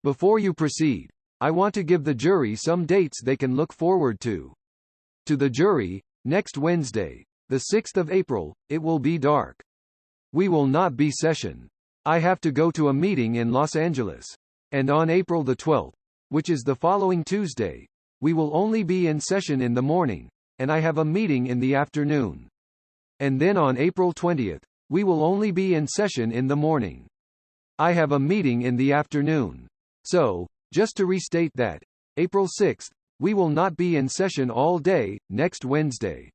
Before you proceed, I want to give the jury some dates they can look forward to. To the jury, next Wednesday, the 6th of April, it will be dark. We will not be session. I have to go to a meeting in Los Angeles. And on April the 12th, which is the following Tuesday, we will only be in session in the morning, and I have a meeting in the afternoon. And then on April 20th, we will only be in session in the morning. I have a meeting in the afternoon. So, just to restate that, April 6th, we will not be in session all day, next Wednesday.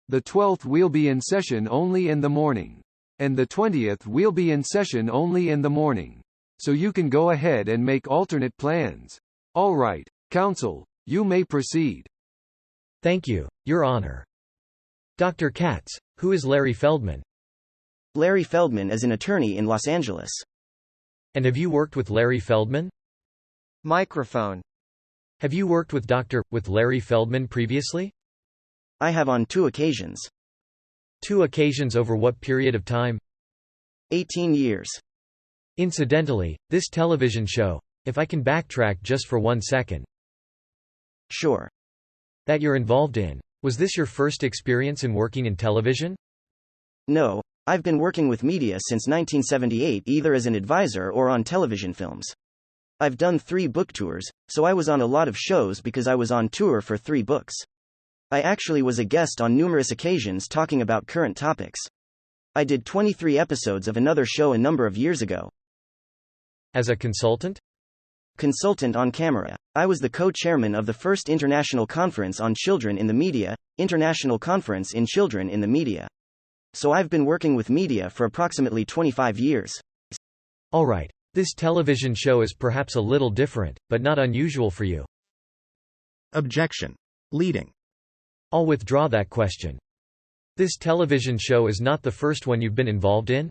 The 12th we'll be in session only in the morning. And the 20th we'll be in session only in the morning. So you can go ahead and make alternate plans. All right, counsel, you may proceed. Thank you, Your Honor. Dr. Katz, who is Larry Feldman? Larry Feldman is an attorney in Los Angeles. And have you worked with Larry Feldman? Microphone. Have you worked with Larry Feldman previously? I have on 2 occasions. 2 occasions over what period of time? 18 years. Incidentally, this television show, if I can backtrack just for 1 second. Sure. That you're involved in. Was this your first experience in working in television? No, I've been working with media since 1978 either as an advisor or on television films. I've done 3 book tours, so I was on a lot of shows because I was on tour for 3 books. I actually was a guest on numerous occasions talking about current topics. I did 23 episodes of another show a number of years ago. As a consultant? Consultant on camera. I was the co-chairman of the first International Conference on Children in the Media, International Conference in Children in the Media. So I've been working with media for approximately 25 years. All right. This television show is perhaps a little different, but not unusual for you. Objection. Leading. I'll withdraw that question. This television show is not the first one you've been involved in?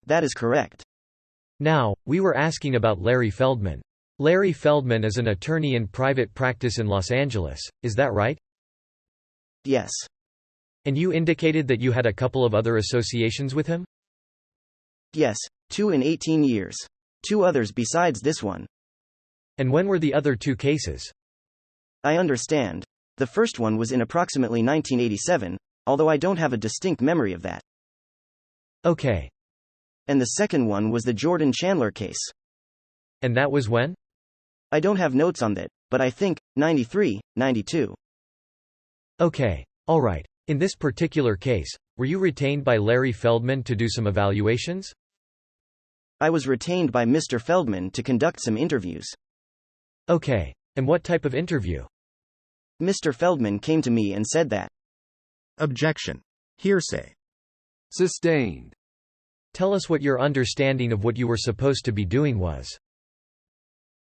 That is correct. Now, we were asking about Larry Feldman. Larry Feldman is an attorney in private practice in Los Angeles, is that right? Yes. And you indicated that you had a couple of other associations with him? Yes, 2 in 18 years. 2 others besides this one. And when were the other 2 cases? I understand. The first one was in approximately 1987, although I don't have a distinct memory of that. Okay. And the second one was the Jordan Chandler case. And that was when? I don't have notes on that, but I think, 93, 92. Okay. All right. In this particular case, were you retained by Larry Feldman to do some evaluations? I was retained by Mr. Feldman to conduct some interviews. Okay. And what type of interview? Mr. Feldman came to me and said that. Objection. Hearsay. Sustained. Tell us what your understanding of what you were supposed to be doing was.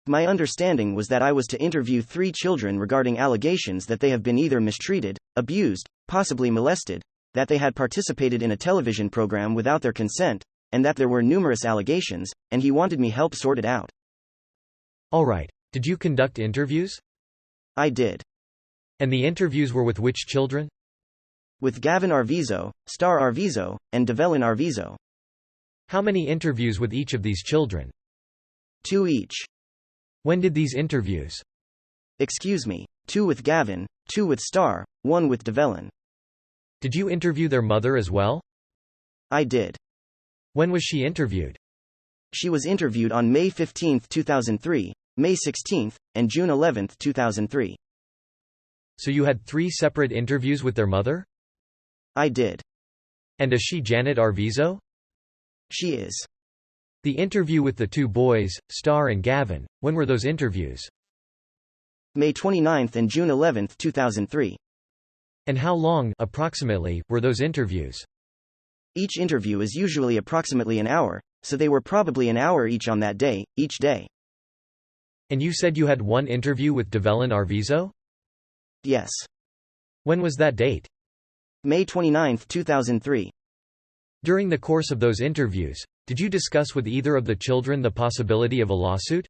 My understanding was that I was to interview 3 children regarding allegations that they have been either mistreated, abused, possibly molested, that they had participated in a television program without their consent, and that there were numerous allegations, and he wanted me help sort it out. All right. Did you conduct interviews? I did. And the interviews were with which children? With Gavin Arvizo, Star Arvizo, and Devellin Arvizo. How many interviews with each of these children? 2 each. When did these interviews? Excuse me, 2 with Gavin, 2 with Star, 1 with Devellin. Did you interview their mother as well? I did. When was she interviewed? She was interviewed on May 15, 2003, May 16, and June 11, 2003. So you had 3 separate interviews with their mother? I did. And is she Janet Arvizo? She is. The interview with the 2 boys, Star and Gavin, when were those interviews? May 29 and June 11, 2003. And how long, approximately, were those interviews? Each interview is usually approximately an hour, so they were probably an hour each on that day, each day. And you said you had 1 interview with Devellin Arvizo? Yes. When was that date? May 29, 2003. During the course of those interviews, did you discuss with either of the children the possibility of a lawsuit?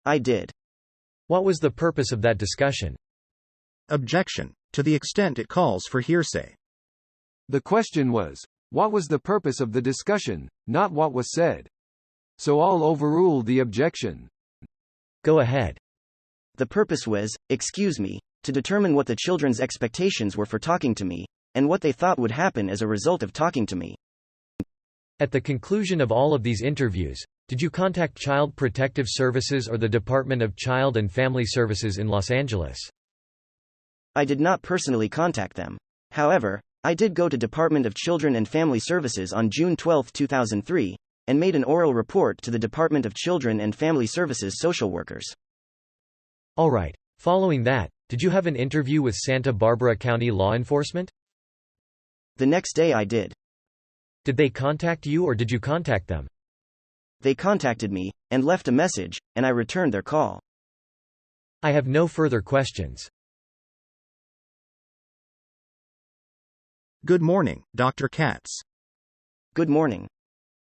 I did. What was the purpose of that discussion? Objection. To the extent it calls for hearsay. The question was, what was the purpose of the discussion, not what was said. so I'll overrule the objection. Go ahead. The purpose was, excuse me, to determine what the children's expectations were for talking to me, and what they thought would happen as a result of talking to me. At the conclusion of all of these interviews, did you contact Child Protective Services or the Department of Child and Family Services in Los Angeles? I did not personally contact them. However, I did go to Department of Children and Family Services on June 12, 2003, and made an oral report to the Department of Children and Family Services social workers. All right. Following that, did you have an interview with Santa Barbara County law enforcement? The next day I did. Did they contact you or did you contact them? They contacted me, and left a message, and I returned their call. I have no further questions. Good morning, Dr. Katz. Good morning.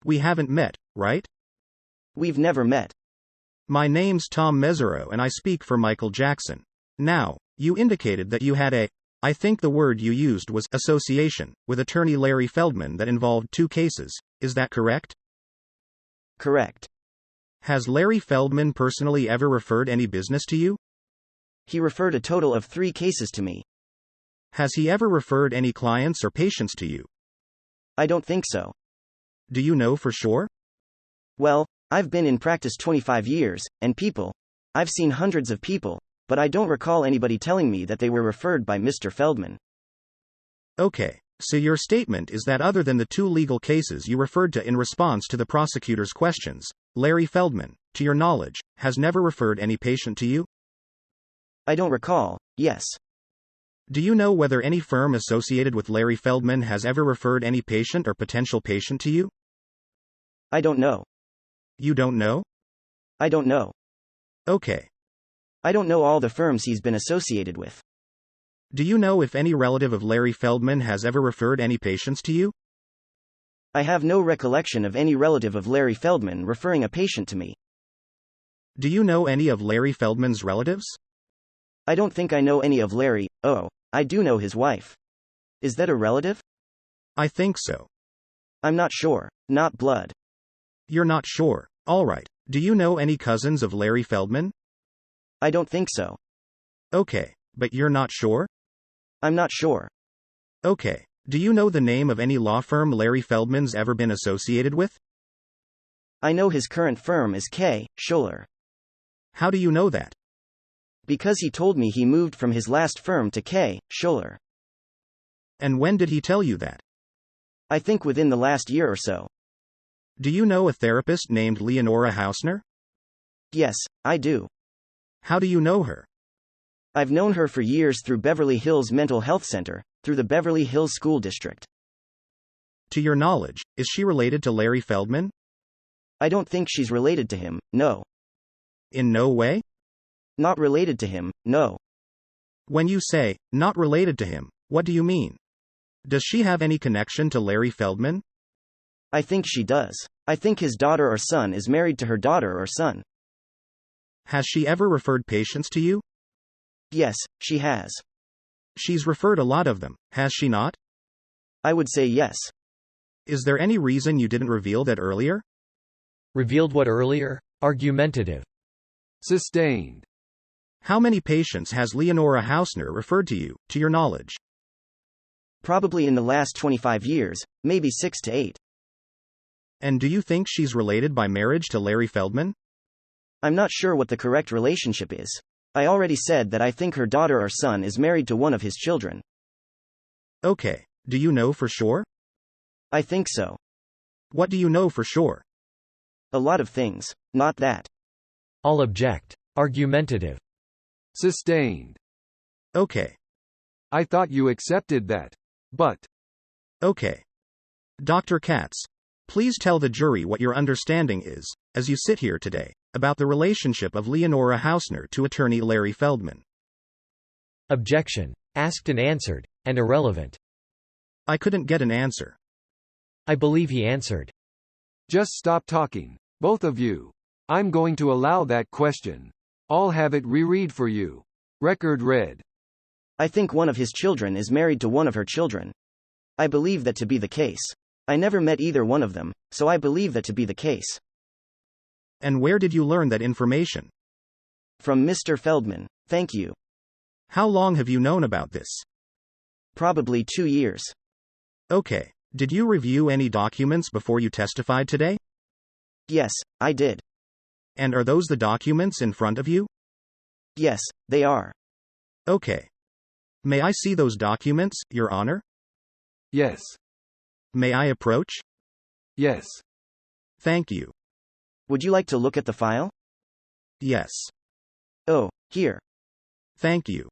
We haven't met, right? We've never met. My name's Tom Mesereau and I speak for Michael Jackson. Now, you indicated that you had I think the word you used was association, with attorney Larry Feldman that involved 2 cases, is that correct? Correct. Has Larry Feldman personally ever referred any business to you? He referred a total of 3 cases to me. Has he ever referred any clients or patients to you? I don't think so. Do you know for sure? Well, I've been in practice 25 years, and I've seen hundreds of people, but I don't recall anybody telling me that they were referred by Mr. Feldman. Okay, so your statement is that other than the 2 legal cases you referred to in response to the prosecutor's questions, Larry Feldman, to your knowledge, has never referred any patient to you? I don't recall, yes. Do you know whether any firm associated with Larry Feldman has ever referred any patient or potential patient to you? I don't know. You don't know? I don't know. Okay. I don't know all the firms he's been associated with. Do you know if any relative of Larry Feldman has ever referred any patients to you? I have no recollection of any relative of Larry Feldman referring a patient to me. Do you know any of Larry Feldman's relatives? I don't think I know any of Larry. Oh, I do know his wife. Is that a relative? I think so. I'm not sure. Not blood. You're not sure. All right. Do you know any cousins of Larry Feldman? I don't think so. Okay, but you're not sure? I'm not sure. Okay. Do you know the name of any law firm Larry Feldman's ever been associated with? I know his current firm is K. Schuller. How do you know that? Because he told me he moved from his last firm to K. Schuller. And when did he tell you that? I think within the last year or so. Do you know a therapist named Leonora Hausner? Yes, I do. How do you know her? I've known her for years through Beverly Hills Mental Health Center, through the Beverly Hills School District. To your knowledge, is she related to Larry Feldman? I don't think she's related to him, no. In no way? Not related to him, no. When you say, not related to him, what do you mean? Does she have any connection to Larry Feldman? I think she does. I think his daughter or son is married to her daughter or son. Has she ever referred patients to you? Yes, she has. She's referred a lot of them, has she not? I would say yes. Is there any reason you didn't reveal that earlier? Revealed what earlier? Argumentative. Sustained. How many patients has Leonora Hausner referred to you, to your knowledge? Probably in the last 25 years, maybe 6 to 8. And do you think she's related by marriage to Larry Feldman? I'm not sure what the correct relationship is. I already said that I think her daughter or son is married to one of his children. Okay. Do you know for sure? I think so. What do you know for sure? A lot of things. Not that. I'll object. Argumentative. Sustained. Okay. I thought you accepted that. But. Okay. Dr. Katz, please tell the jury what your understanding is, as you sit here today, about the relationship of Leonora Hausner to attorney Larry Feldman. Objection. Asked and answered, and irrelevant. I couldn't get an answer. I believe he answered. Just stop talking, both of you. I'm going to allow that question. I'll have it reread for you. Record read. I think one of his children is married to one of her children. I believe that to be the case. I never met either one of them, so I believe that to be the case. And where did you learn that information? From Mr. Feldman. Thank you. How long have you known about this? Probably 2 years. Okay. Did you review any documents before you testified today? Yes, I did. And are those the documents in front of you? Yes, they are. Okay. May I see those documents, Your Honor? Yes. May I approach? Yes. Thank you. Would you like to look at the file? Yes. Oh, here. Thank you.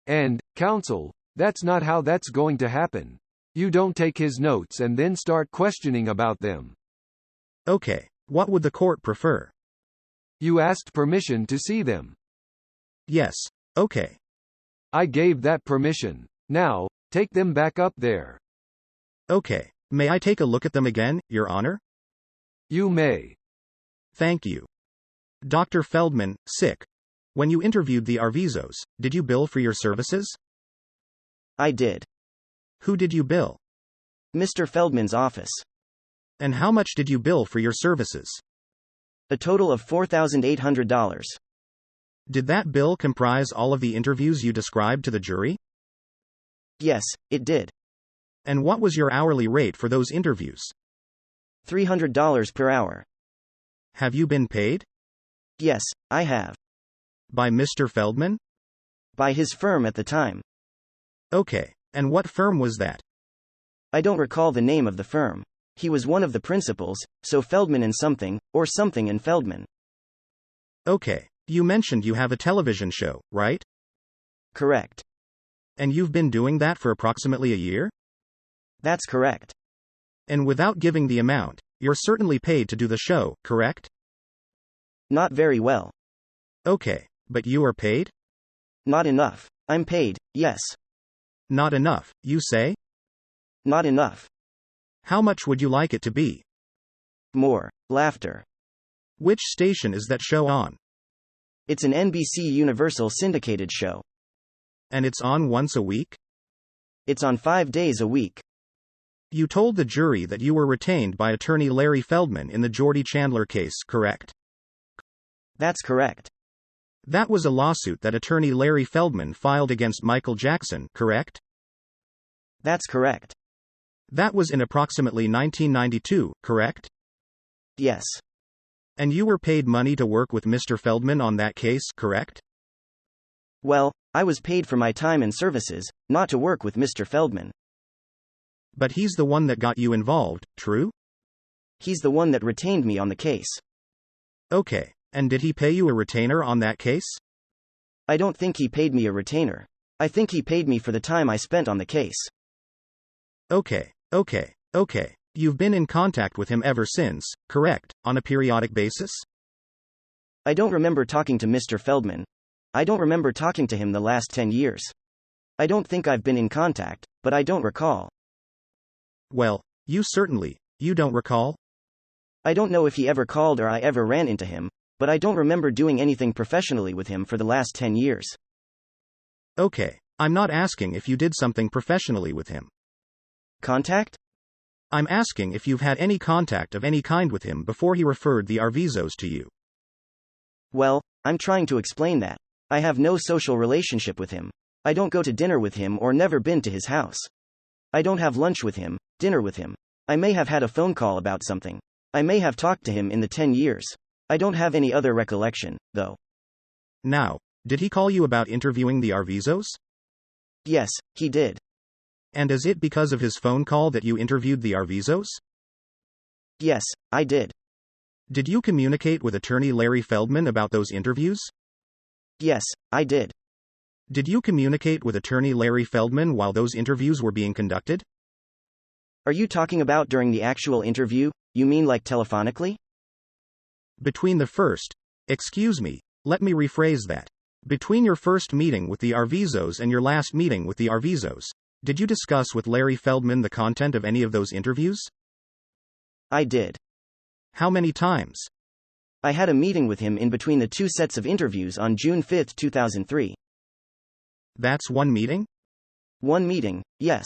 And, counsel, that's not how that's going to happen. You don't take his notes and then start questioning about them. Okay. What would the court prefer? You asked permission to see them. Yes. Okay. I gave that permission. Now, take them back up there. Okay. May I take a look at them again, Your Honor? You may. Thank you. Dr. Feldman, sick. When you interviewed the Arvizos, did you bill for your services? I did. Who did you bill? Mr. Feldman's office. And how much did you bill for your services? A total of $4,800. Did that bill comprise all of the interviews you described to the jury? Yes, it did. And what was your hourly rate for those interviews? $300 per hour. Have you been paid? Yes, I have. By Mr. Feldman? By his firm at the time. Okay. And what firm was that? I don't recall the name of the firm. He was one of the principals, so Feldman and something, or something and Feldman. Okay. You mentioned you have a television show, right? Correct. And you've been doing that for approximately a year? That's correct. And without giving the amount, you're certainly paid to do the show, correct? Not very well. Okay. But you are paid? Not enough. I'm paid, yes. Not enough, you say? Not enough. How much would you like it to be? More. Laughter. Which station is that show on? It's an NBC Universal syndicated show. And it's on once a week? It's on 5 days a week. You told the jury that you were retained by attorney Larry Feldman in the Jordy Chandler case, correct? That's correct. That was a lawsuit that attorney Larry Feldman filed against Michael Jackson, correct? That's correct. That was in approximately 1992, correct? Yes. And you were paid money to work with Mr. Feldman on that case, correct? Well, I was paid for my time and services, not to work with Mr. Feldman. But he's the one that got you involved, true? He's the one that retained me on the case. Okay. And did he pay you a retainer on that case? I don't think he paid me a retainer. I think he paid me for the time I spent on the case. Okay. You've been in contact with him ever since, correct, on a periodic basis? I don't remember talking to Mr. Feldman. I don't remember talking to him the last 10 years. I don't think I've been in contact, but I don't recall. Well, you don't recall? I don't know if he ever called or I ever ran into him, but I don't remember doing anything professionally with him for the last 10 years. Okay. I'm not asking if you did something professionally with him. Contact? I'm asking if you've had any contact of any kind with him before he referred the Arvizos to you. Well, I'm trying to explain that. I have no social relationship with him. I don't go to dinner with him or never been to his house. I don't have lunch with him, dinner with him. I may have had a phone call about something. I may have talked to him in the 10 years. I don't have any other recollection, though. Now, did he call you about interviewing the Arvizos? Yes, he did. And is it because of his phone call that you interviewed the Arvizos? Yes, I did. Did you communicate with attorney Larry Feldman about those interviews? Yes, I did. Did you communicate with attorney Larry Feldman while those interviews were being conducted? Are you talking about during the actual interview? You mean like telephonically? Between the first, let me rephrase that. Between your first meeting with the Arvizos and your last meeting with the Arvizos, did you discuss with Larry Feldman the content of any of those interviews? I did. How many times? I had a meeting with him in between the 2 sets of interviews on June 5, 2003. That's one meeting? One meeting, yes.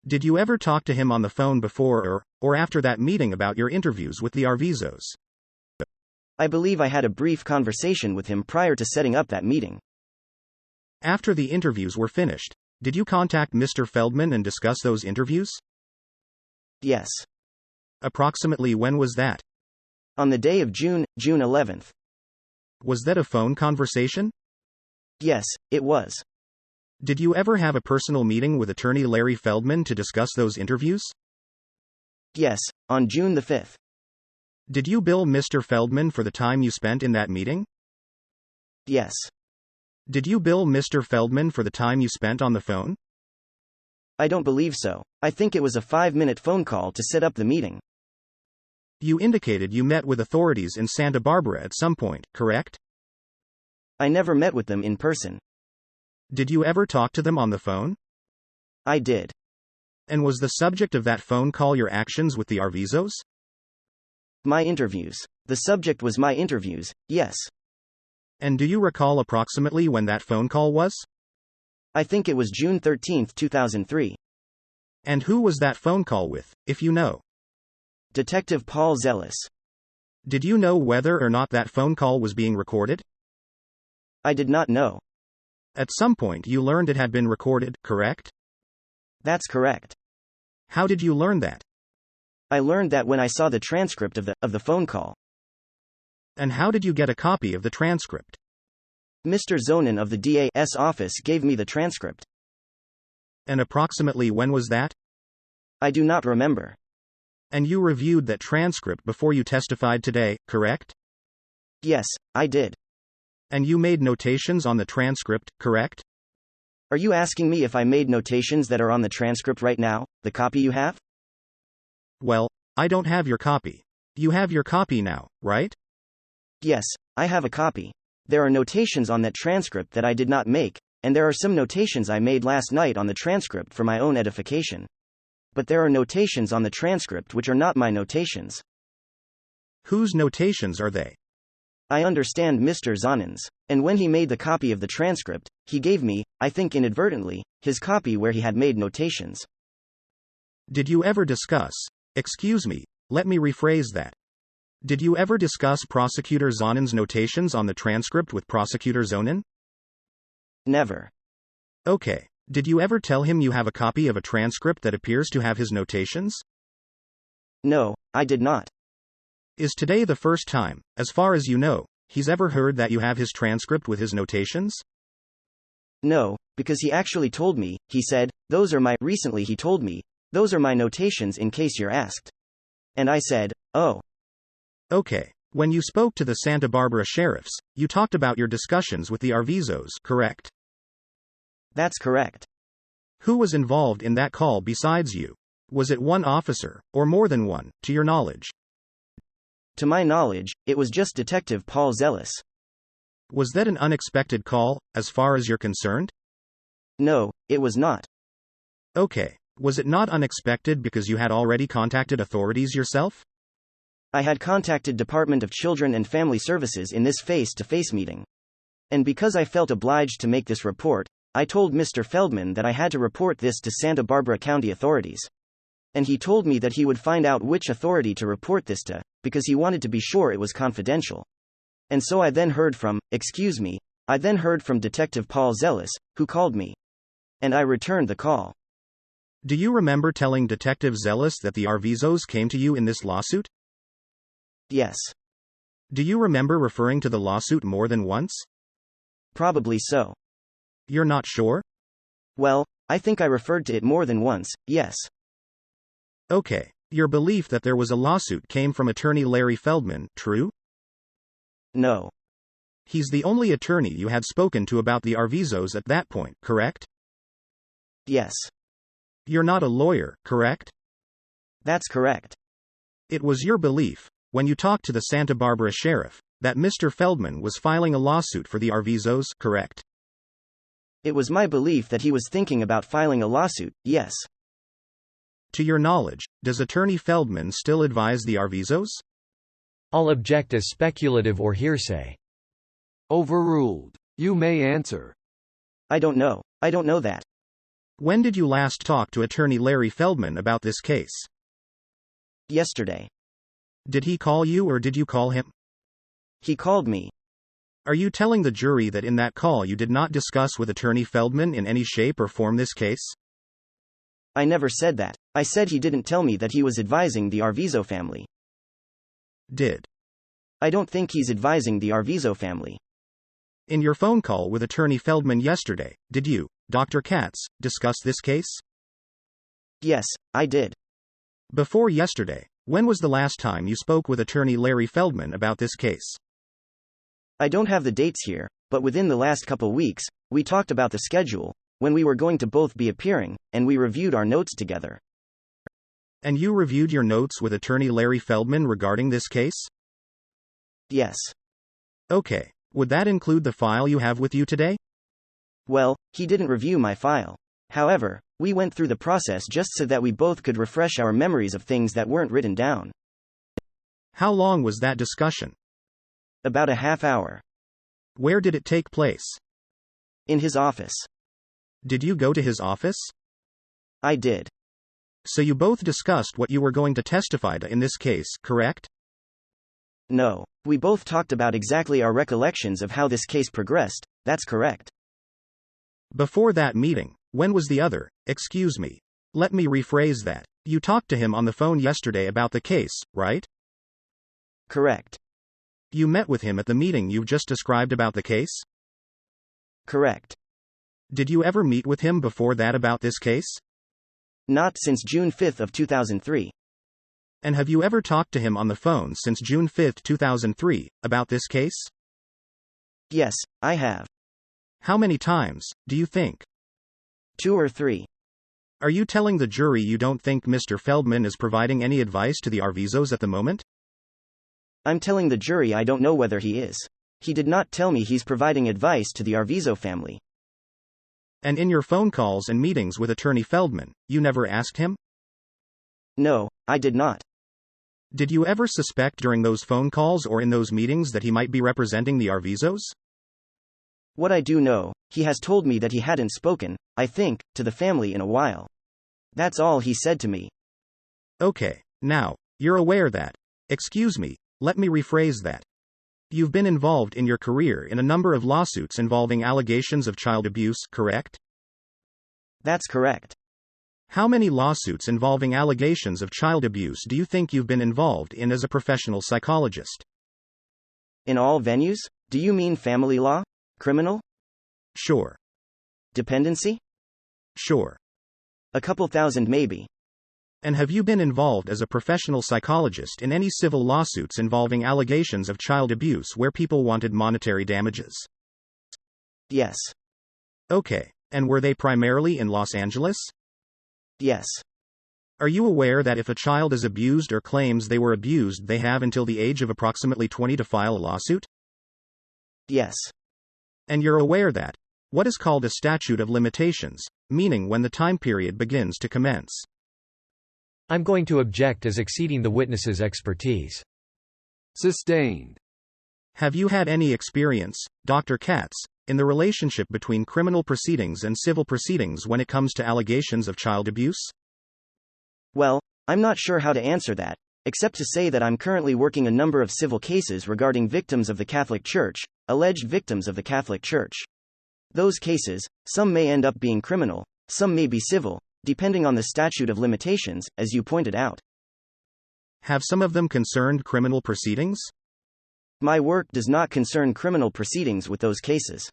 Did you ever talk to him on the phone before or after that meeting about your interviews with the Arvizos? I believe I had a brief conversation with him prior to setting up that meeting. After the interviews were finished, did you contact Mr. Feldman and discuss those interviews? Yes. Approximately when was that? On the day of June 11th. Was that a phone conversation? Yes, it was. Did you ever have a personal meeting with attorney Larry Feldman to discuss those interviews? Yes, on June the 5th. Did you bill Mr. Feldman for the time you spent in that meeting? Yes. Did you bill Mr. Feldman for the time you spent on the phone? I don't believe so. I think it was a 5-minute phone call to set up the meeting. You indicated you met with authorities in Santa Barbara at some point, correct? I never met with them in person. Did you ever talk to them on the phone? I did. And was the subject of that phone call your actions with the Arvizos? My interviews. The subject was my interviews, yes. And do you recall approximately when that phone call was? I think it was June 13, 2003. And who was that phone call with, if you know? Detective Paul Zealous. Did you know whether or not that phone call was being recorded? I did not know. At some point you learned it had been recorded, correct? That's correct. How did you learn that? I learned that when I saw the transcript of the phone call. And how did you get a copy of the transcript? Mr. Zonen of the DA's office gave me the transcript. And approximately when was that? I do not remember. And you reviewed that transcript before you testified today, correct? Yes, I did. And you made notations on the transcript, correct? Are you asking me if I made notations that are on the transcript right now, the copy you have? Well, I don't have your copy. You have your copy now, right? Yes, I have a copy. There are notations on that transcript that I did not make, and there are some notations I made last night on the transcript for my own edification. But there are notations on the transcript which are not my notations. Whose notations are they? I understand Mr. Zonen's. And when he made the copy of the transcript, he gave me, I think inadvertently, his copy where he had made notations. Did you ever discuss, excuse me, let me rephrase that. Did you ever discuss Prosecutor Zonen's notations on the transcript with Prosecutor Zonen? Never. Okay. Did you ever tell him you have a copy of a transcript that appears to have his notations? No, I did not. Is today the first time, as far as you know, he's ever heard that you have his transcript with his notations? No, because he actually told me, he said, recently he told me, those are my notations in case you're asked. And I said, oh. Okay. When you spoke to the Santa Barbara sheriffs, you talked about your discussions with the Arvizos, correct? That's correct. Who was involved in that call besides you? Was it one officer, or more than one, to your knowledge? To my knowledge, it was just Detective Paul Zealous. Was that an unexpected call, as far as you're concerned? No, it was not. Okay. Was it not unexpected because you had already contacted authorities yourself? I had contacted Department of Children and Family Services in this face-to-face meeting. And because I felt obliged to make this report, I told Mr. Feldman that I had to report this to Santa Barbara County authorities. And he told me that he would find out which authority to report this to, because he wanted to be sure it was confidential. And so I then heard from Detective Paul Zealous, who called me. And I returned the call. Do you remember telling Detective Zealous that the Arvizos came to you in this lawsuit? Yes. Do you remember referring to the lawsuit more than once? Probably so. You're not sure? Well, I think I referred to it more than once, yes. Okay. Your belief that there was a lawsuit came from attorney Larry Feldman, true? No. He's the only attorney you had spoken to about the Arvizos at that point, correct? Yes. You're not a lawyer, correct? That's correct. It was your belief, when you talked to the Santa Barbara sheriff, that Mr. Feldman was filing a lawsuit for the Arvizos, correct? It was my belief that he was thinking about filing a lawsuit, yes. To your knowledge, does Attorney Feldman still advise the Arvizos? All object as speculative or hearsay. Overruled. You may answer. I don't know. I don't know that. When did you last talk to Attorney Larry Feldman about this case? Yesterday. Did he call you or did you call him? He called me. Are you telling the jury that in that call you did not discuss with Attorney Feldman in any shape or form this case? I never said that. I said he didn't tell me that he was advising the Arvizo family. Did. I don't think he's advising the Arvizo family. In your phone call with Attorney Feldman yesterday, did you, Dr. Katz, discuss this case? Yes, I did. Before yesterday, when was the last time you spoke with Attorney Larry Feldman about this case? I don't have the dates here, but within the last couple weeks, we talked about the schedule, when we were going to both be appearing, and we reviewed our notes together. And you reviewed your notes with Attorney Larry Feldman regarding this case? Yes. Okay. Would that include the file you have with you today? Well, he didn't review my file. However, we went through the process just so that we both could refresh our memories of things that weren't written down. How long was that discussion? About a half hour. Where did it take place? In his office. Did you go to his office? I did. So you both discussed what you were going to testify to in this case, correct? No, we both talked about exactly our recollections of how this case progressed. That's correct. Before that meeting, when was the other? Excuse me. Let me rephrase that. You talked to him on the phone yesterday about the case, right? Correct. You met with him at the meeting you've just described about the case? Correct. Did you ever meet with him before that about this case? Not since June 5 of 2003. And have you ever talked to him on the phone since June 5, 2003, about this case? Yes, I have. How many times, do you think? 2 or 3. Are you telling the jury you don't think Mr. Feldman is providing any advice to the Arvizos at the moment? I'm telling the jury I don't know whether he is. He did not tell me he's providing advice to the Arvizo family. And in your phone calls and meetings with Attorney Feldman, you never asked him? No, I did not. Did you ever suspect during those phone calls or in those meetings that he might be representing the Arvizos? What I do know, he has told me that he hadn't spoken, I think, to the family in a while. That's all he said to me. Okay, now, you're aware that. Excuse me, let me rephrase that. You've been involved in your career in a number of lawsuits involving allegations of child abuse, correct? That's correct. How many lawsuits involving allegations of child abuse do you think you've been involved in as a professional psychologist? In all venues? Do you mean family law? Criminal? Sure. Dependency? Sure. A couple thousand maybe. And have you been involved as a professional psychologist in any civil lawsuits involving allegations of child abuse where people wanted monetary damages? Yes. Okay, and were they primarily in Los Angeles? Yes. Are you aware that if a child is abused or claims they were abused, they have until the age of approximately 20 to file a lawsuit? Yes. And you're aware that what is called a statute of limitations, meaning when the time period begins to commence. I'm going to object as exceeding the witness's expertise. Sustained. Have you had any experience, Dr. Katz, in the relationship between criminal proceedings and civil proceedings when it comes to allegations of child abuse? Well, I'm not sure how to answer that, except to say that I'm currently working a number of civil cases regarding victims of the Catholic Church, alleged victims of the Catholic Church. Those cases, some may end up being criminal, some may be civil, depending on the statute of limitations, as you pointed out. Have some of them concerned criminal proceedings? My work does not concern criminal proceedings with those cases.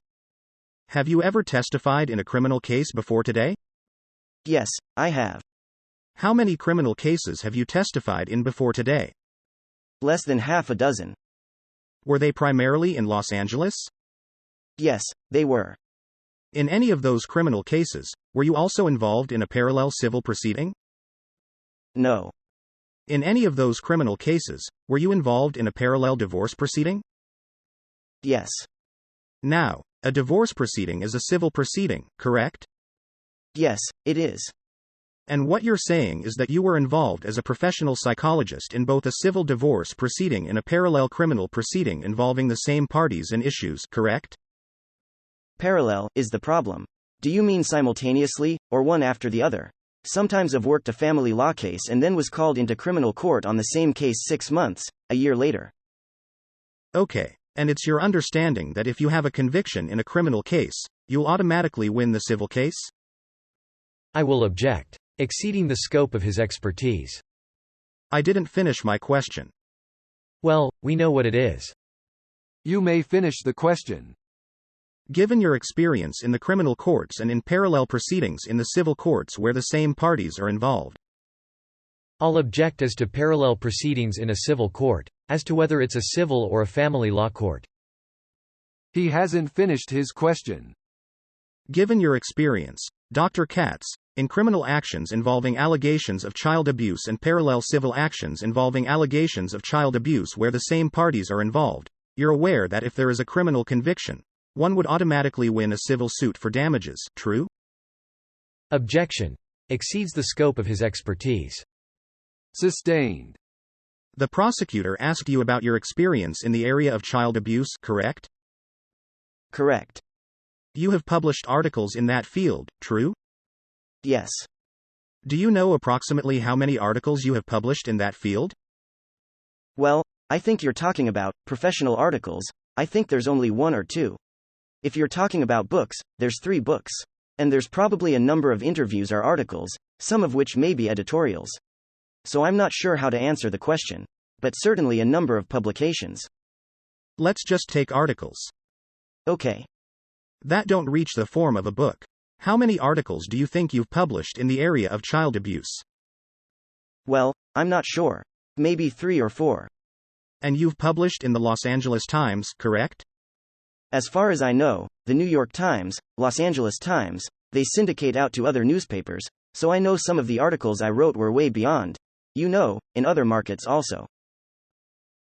Have you ever testified in a criminal case before today? Yes, I have. How many criminal cases have you testified in before today? Less than half a dozen. Were they primarily in Los Angeles? Yes, they were. In any of those criminal cases, were you also involved in a parallel civil proceeding? No. In any of those criminal cases, were you involved in a parallel divorce proceeding? Yes. Now, a divorce proceeding is a civil proceeding, correct? Yes, it is. And what you're saying is that you were involved as a professional psychologist in both a civil divorce proceeding and a parallel criminal proceeding involving the same parties and issues, correct? Parallel is the problem. Do you mean simultaneously, or one after the other? Sometimes I've worked a family law case and then was called into criminal court on the same case 6 months, a year later. Okay, And it's your understanding that if you have a conviction in a criminal case, you'll automatically win the civil case? I will object. Exceeding the scope of his expertise. I didn't finish my question. Well, we know what it is. You may finish the question. Given your experience in the criminal courts and in parallel proceedings in the civil courts where the same parties are involved. I'll object as to parallel proceedings in a civil court, as to whether it's a civil or a family law court. He hasn't finished his question. Given your experience, Dr. Katz, in criminal actions involving allegations of child abuse and parallel civil actions involving allegations of child abuse where the same parties are involved, you're aware that if there is a criminal conviction, one would automatically win a civil suit for damages, true? Objection. Exceeds the scope of his expertise. Sustained. The prosecutor asked you about your experience in the area of child abuse, correct? Correct. You have published articles in that field, true? Yes. Do you know approximately how many articles you have published in that field? Well, I think you're talking about professional articles. I think there's only one or two. If you're talking about books, there's 3 books. And there's probably a number of interviews or articles, some of which may be editorials. So I'm not sure how to answer the question. But certainly a number of publications. Let's just take articles. Okay. That don't reach the form of a book. How many articles do you think you've published in the area of child abuse? Well, I'm not sure. Maybe 3 or 4. And you've published in the Los Angeles Times, correct? As far as I know, the New York Times, Los Angeles Times, they syndicate out to other newspapers, so I know some of the articles I wrote were way beyond, in other markets also.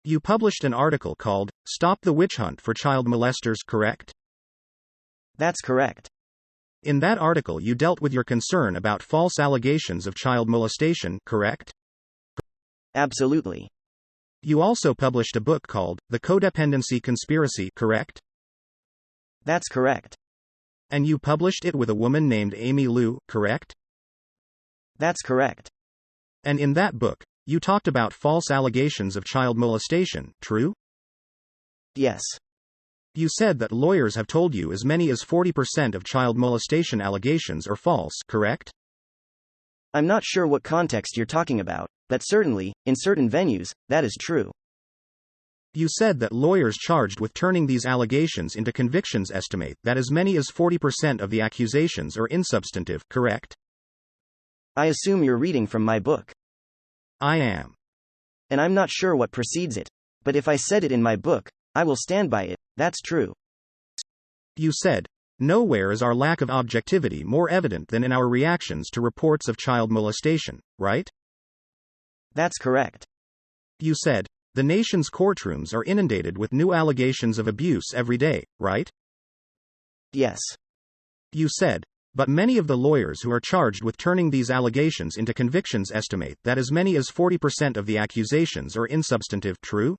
You published an article called, "Stop the Witch Hunt for Child Molesters," correct? That's correct. In that article you dealt with your concern about false allegations of child molestation, correct? Absolutely. You also published a book called, "The Codependency Conspiracy," correct? That's correct. And you published it with a woman named Amy Liu, correct? That's correct. And in that book, you talked about false allegations of child molestation, true? Yes. You said that lawyers have told you as many as 40% of child molestation allegations are false, correct? I'm not sure what context you're talking about, but certainly, in certain venues, that is true. You said that lawyers charged with turning these allegations into convictions estimate that as many as 40% of the accusations are insubstantive, correct? I assume you're reading from my book. I am. And I'm not sure what precedes it. But if I said it in my book, I will stand by it. That's true. You said, "Nowhere is our lack of objectivity more evident than in our reactions to reports of child molestation," right? That's correct. You said, "The nation's courtrooms are inundated with new allegations of abuse every day," right? Yes. You said, "But many of the lawyers who are charged with turning these allegations into convictions estimate that as many as 40% of the accusations are insubstantive," true?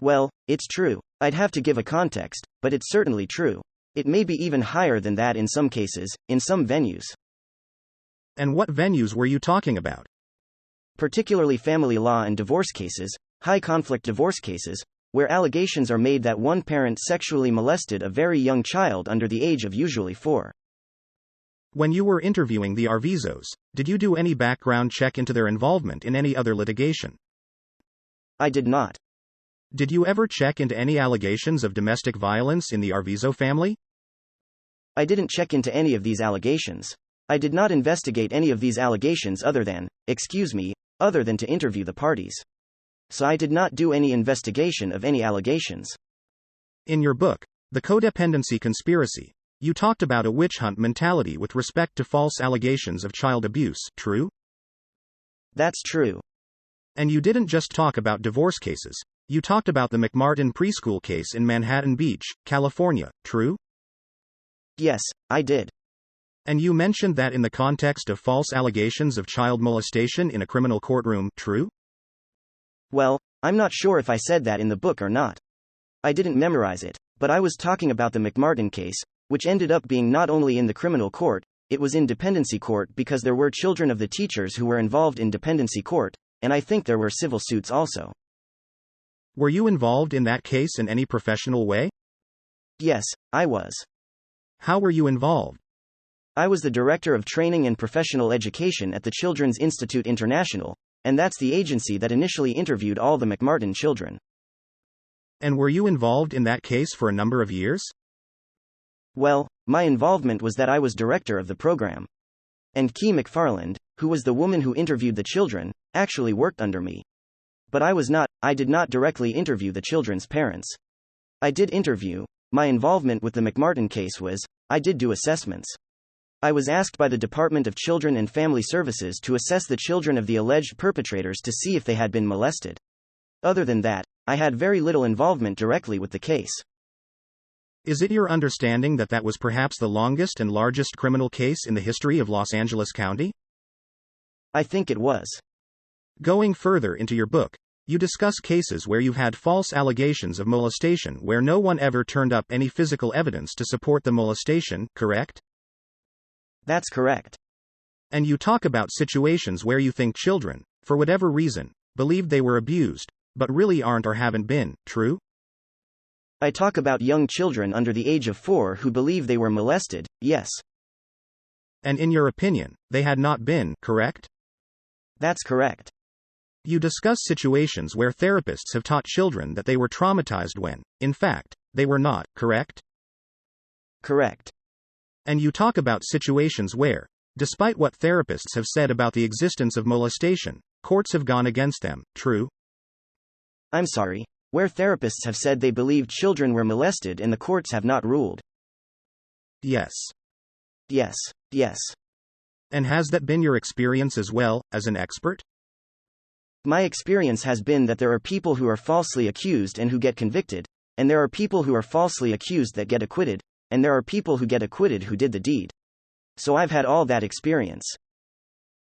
Well, it's true. I'd have to give a context, but it's certainly true. It may be even higher than that in some cases, in some venues. And what venues were you talking about? Particularly family law and divorce cases, high-conflict divorce cases, where allegations are made that one parent sexually molested a very young child under the age of usually 4. When you were interviewing the Arvizos, did you do any background check into their involvement in any other litigation? I did not. Did you ever check into any allegations of domestic violence in the Arvizo family? I didn't check into any of these allegations. I did not investigate any of these allegations other than to interview the parties. So I did not do any investigation of any allegations. In your book, The Codependency Conspiracy, you talked about a witch hunt mentality with respect to false allegations of child abuse, true? That's true. And you didn't just talk about divorce cases. You talked about the McMartin preschool case in Manhattan Beach, California, true? Yes, I did. And you mentioned that in the context of false allegations of child molestation in a criminal courtroom, true? Well, I'm not sure if I said that in the book or not. I didn't memorize it, but I was talking about the McMartin case, which ended up being not only in the criminal court, it was in dependency court because there were children of the teachers who were involved in dependency court, and I think there were civil suits also. Were you involved in that case in any professional way? Yes, I was. How were you involved? I was the Director of Training and Professional Education at the Children's Institute International, and that's the agency that initially interviewed all the McMartin children. And were you involved in that case for a number of years? Well, my involvement was that I was director of the program. And Kee McFarland, who was the woman who interviewed the children, actually worked under me. But I did not directly interview the children's parents. I did interview. My involvement with the McMartin case was, I did do assessments. I was asked by the Department of Children and Family Services to assess the children of the alleged perpetrators to see if they had been molested. Other than that, I had very little involvement directly with the case. Is it your understanding that that was perhaps the longest and largest criminal case in the history of Los Angeles County? I think it was. Going further into your book, you discuss cases where you've had false allegations of molestation where no one ever turned up any physical evidence to support the molestation, correct? That's correct. And you talk about situations where you think children, for whatever reason, believed they were abused, but really aren't or haven't been, true? I talk about young children under the age of 4 who believe they were molested, yes. And in your opinion, they had not been, correct? That's correct. You discuss situations where therapists have taught children that they were traumatized when, in fact, they were not, correct? Correct. And you talk about situations where, despite what therapists have said about the existence of molestation, courts have gone against them, true? I'm sorry, where therapists have said they believed children were molested and the courts have not ruled. Yes. Yes. Yes. And has that been your experience as well, as an expert? My experience has been that there are people who are falsely accused and who get convicted, and there are people who are falsely accused that get acquitted, and there are people who get acquitted who did the deed. So I've had all that experience.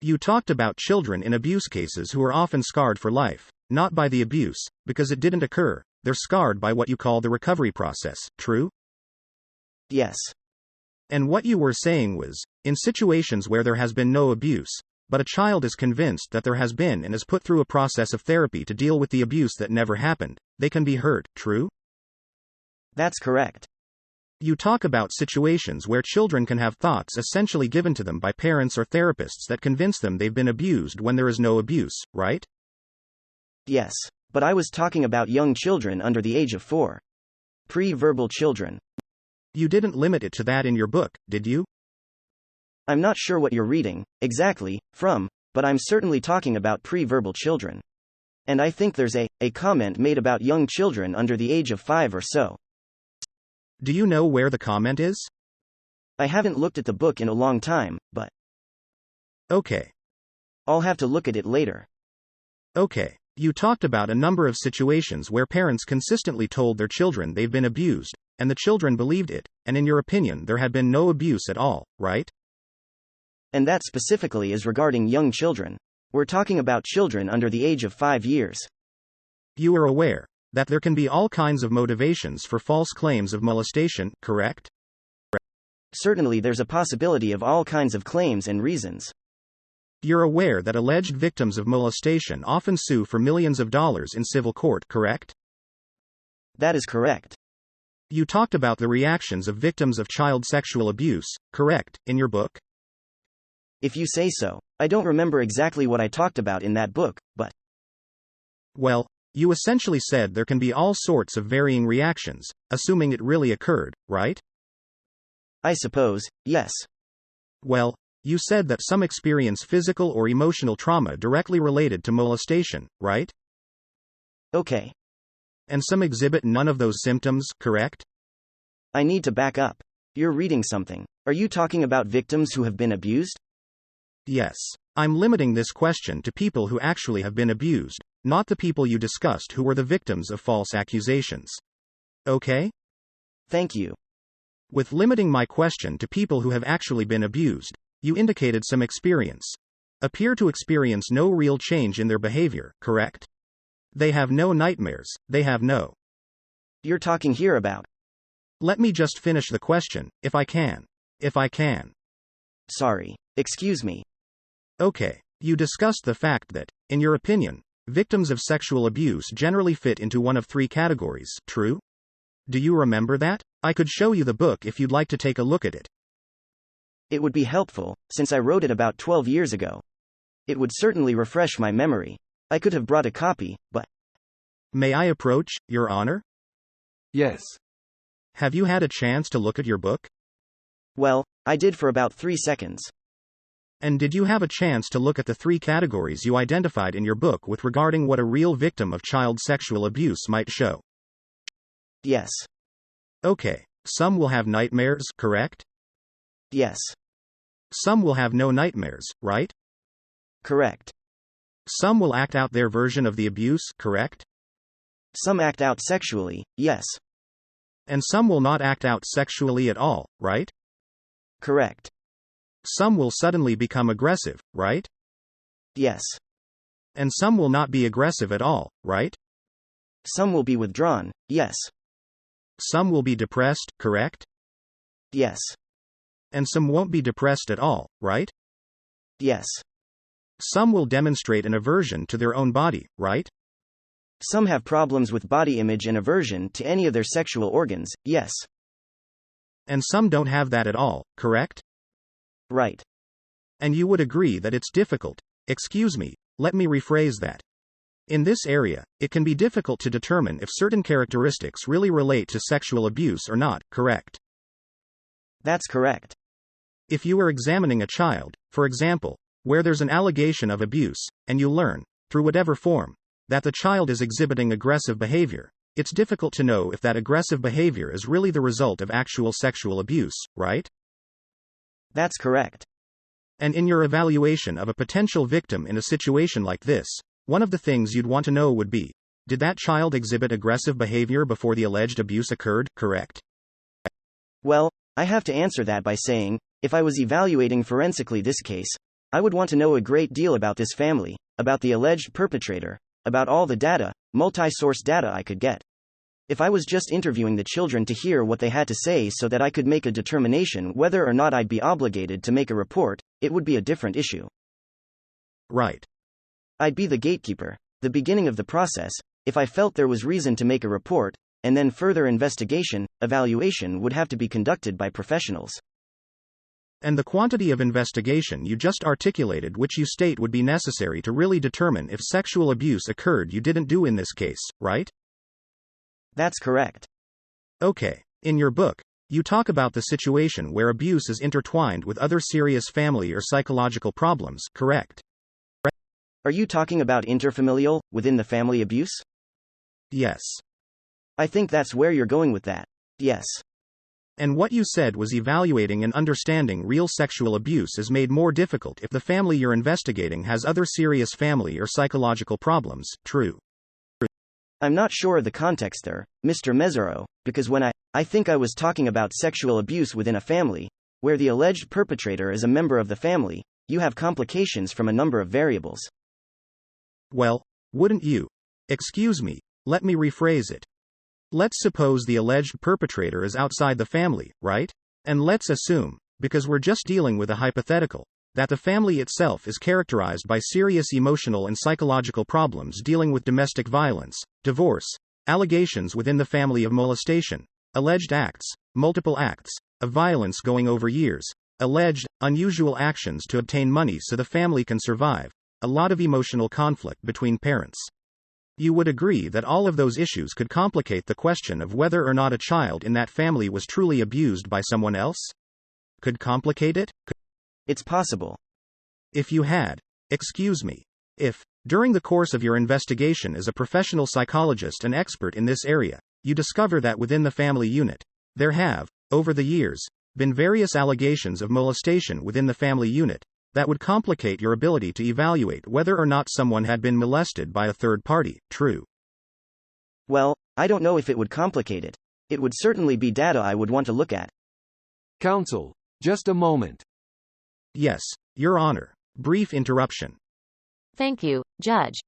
You talked about children in abuse cases who are often scarred for life, not by the abuse, because it didn't occur, they're scarred by what you call the recovery process, true? Yes. And what you were saying was, in situations where there has been no abuse, but a child is convinced that there has been and is put through a process of therapy to deal with the abuse that never happened, they can be hurt, true? That's correct. You talk about situations where children can have thoughts essentially given to them by parents or therapists that convince them they've been abused when there is no abuse, right? Yes, but I was talking about young children under the age of 4. Pre-verbal children. You didn't limit it to that in your book, did you? I'm not sure what you're reading, exactly, from, but I'm certainly talking about pre-verbal children. And I think there's a comment made about young children under the age of 5 or so. Do you know where the comment is? I haven't looked at the book in a long time, but... Okay. I'll have to look at it later. Okay. You talked about a number of situations where parents consistently told their children they've been abused, and the children believed it, and in your opinion there had been no abuse at all, right? And that specifically is regarding young children. We're talking about children under the age of 5 years. You are aware that there can be all kinds of motivations for false claims of molestation, correct? Certainly there's a possibility of all kinds of claims and reasons. You're aware that alleged victims of molestation often sue for millions of dollars in civil court, correct? That is correct. You talked about the reactions of victims of child sexual abuse, correct, in your book? If you say so. I don't remember exactly what I talked about in that book, but... Well, you essentially said there can be all sorts of varying reactions, assuming it really occurred, right? I suppose, yes. Well, you said that some experience physical or emotional trauma directly related to molestation, right? Okay. And some exhibit none of those symptoms, correct? I need to back up. You're reading something. Are you talking about victims who have been abused? Yes. I'm limiting this question to people who actually have been abused, not the people you discussed who were the victims of false accusations. Okay? Thank you. With limiting my question to people who have actually been abused, you indicated some appear to experience no real change in their behavior, correct? They have no nightmares, they have no. You're talking here about. Let me just finish the question, if I can. If I can. Sorry. Excuse me. Okay. You discussed the fact that, in your opinion, victims of sexual abuse generally fit into one of three categories, true? Do you remember that? I could show you the book if you'd like to take a look at it. It would be helpful, since I wrote it about 12 years ago. It would certainly refresh my memory. I could have brought a copy, but... May I approach, Your Honor? Yes. Have you had a chance to look at your book? Well, I did for about 3 seconds. And did you have a chance to look at the three categories you identified in your book with regarding what a real victim of child sexual abuse might show? Yes. Okay. Some will have nightmares, correct? Yes. Some will have no nightmares, right? Correct. Some will act out their version of the abuse, correct? Some act out sexually, yes. And some will not act out sexually at all, right? Correct. Some will suddenly become aggressive, right? Yes. And some will not be aggressive at all, right? Some will be withdrawn, yes. Some will be depressed, correct? Yes. And some won't be depressed at all, right? Yes. Some will demonstrate an aversion to their own body, right? Some have problems with body image and aversion to any of their sexual organs, yes. And some don't have that at all, correct? Right. And you would agree that it's difficult. Excuse me, let me rephrase that. In this area, it can be difficult to determine if certain characteristics really relate to sexual abuse or not, correct? That's correct. If you are examining a child, for example, where there's an allegation of abuse, and you learn, through whatever form, that the child is exhibiting aggressive behavior, it's difficult to know if that aggressive behavior is really the result of actual sexual abuse, right? That's correct. And in your evaluation of a potential victim in a situation like this, one of the things you'd want to know would be, did that child exhibit aggressive behavior before the alleged abuse occurred, correct? Well, I have to answer that by saying, if I was evaluating forensically this case, I would want to know a great deal about this family, about the alleged perpetrator, about all the data, multi-source data I could get. If I was just interviewing the children to hear what they had to say so that I could make a determination whether or not I'd be obligated to make a report, it would be a different issue. Right. I'd be the gatekeeper, the beginning of the process, if I felt there was reason to make a report, and then further investigation, evaluation would have to be conducted by professionals. And the quantity of investigation you just articulated, which you state would be necessary to really determine if sexual abuse occurred, you didn't do in this case, right? That's correct. Okay. In your book, you talk about the situation where abuse is intertwined with other serious family or psychological problems, correct? Are you talking about interfamilial, within the family abuse? Yes. I think that's where you're going with that. Yes. And what you said was evaluating and understanding real sexual abuse is made more difficult if the family you're investigating has other serious family or psychological problems, true? I'm not sure of the context there, Mr. Mesereau, because when I think I was talking about sexual abuse within a family, where the alleged perpetrator is a member of the family, you have complications from a number of variables. Well, wouldn't you? Excuse me, let me rephrase it. Let's suppose the alleged perpetrator is outside the family, right? And let's assume, because we're just dealing with a hypothetical, that the family itself is characterized by serious emotional and psychological problems dealing with domestic violence, divorce, allegations within the family of molestation, alleged acts, multiple acts, of violence going over years, alleged, unusual actions to obtain money so the family can survive, a lot of emotional conflict between parents. You would agree that all of those issues could complicate the question of whether or not a child in that family was truly abused by someone else? Could complicate it? It's possible. If you had, excuse me, if, during the course of your investigation as a professional psychologist and expert in this area, you discover that within the family unit, there have, over the years, been various allegations of molestation within the family unit, that would complicate your ability to evaluate whether or not someone had been molested by a third party, true? Well, I don't know if it would complicate it. It would certainly be data I would want to look at. Counsel, just a moment. Yes, Your Honor. Brief interruption. Thank you, Judge.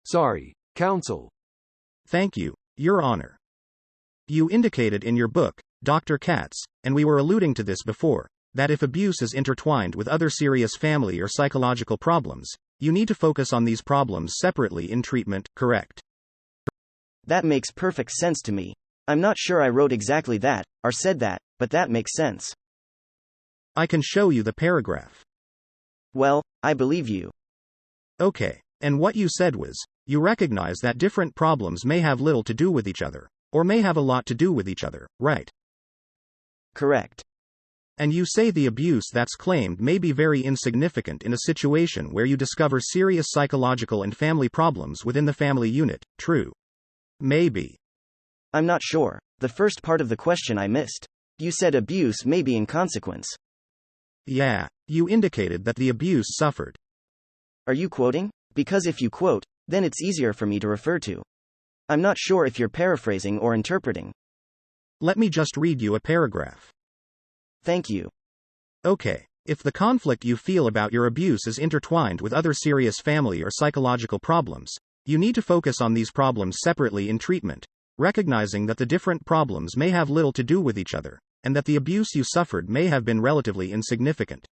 Sorry, Counsel. Thank you, Your Honor. You indicated in your book, Dr. Katz, and we were alluding to this before, that if abuse is intertwined with other serious family or psychological problems, you need to focus on these problems separately in treatment, correct? That makes perfect sense to me. I'm not sure I wrote exactly that, or said that, but that makes sense. I can show you the paragraph. Well, I believe you. Okay, and what you said was, you recognize that different problems may have little to do with each other, or may have a lot to do with each other, right? Correct. And you say the abuse that's claimed may be very insignificant in a situation where you discover serious psychological and family problems within the family unit, true? Maybe. I'm not sure. The first part of the question I missed. You said abuse may be inconsequence. Yeah, you indicated that the abuse suffered. Are you quoting? Because if you quote, then it's easier for me to refer to. I'm not sure if you're paraphrasing or interpreting. Let me just read you a paragraph. Thank you. Okay, if the conflict you feel about your abuse is intertwined with other serious family or psychological problems, you need to focus on these problems separately in treatment, recognizing that the different problems may have little to do with each other, and that the abuse you suffered may have been relatively insignificant.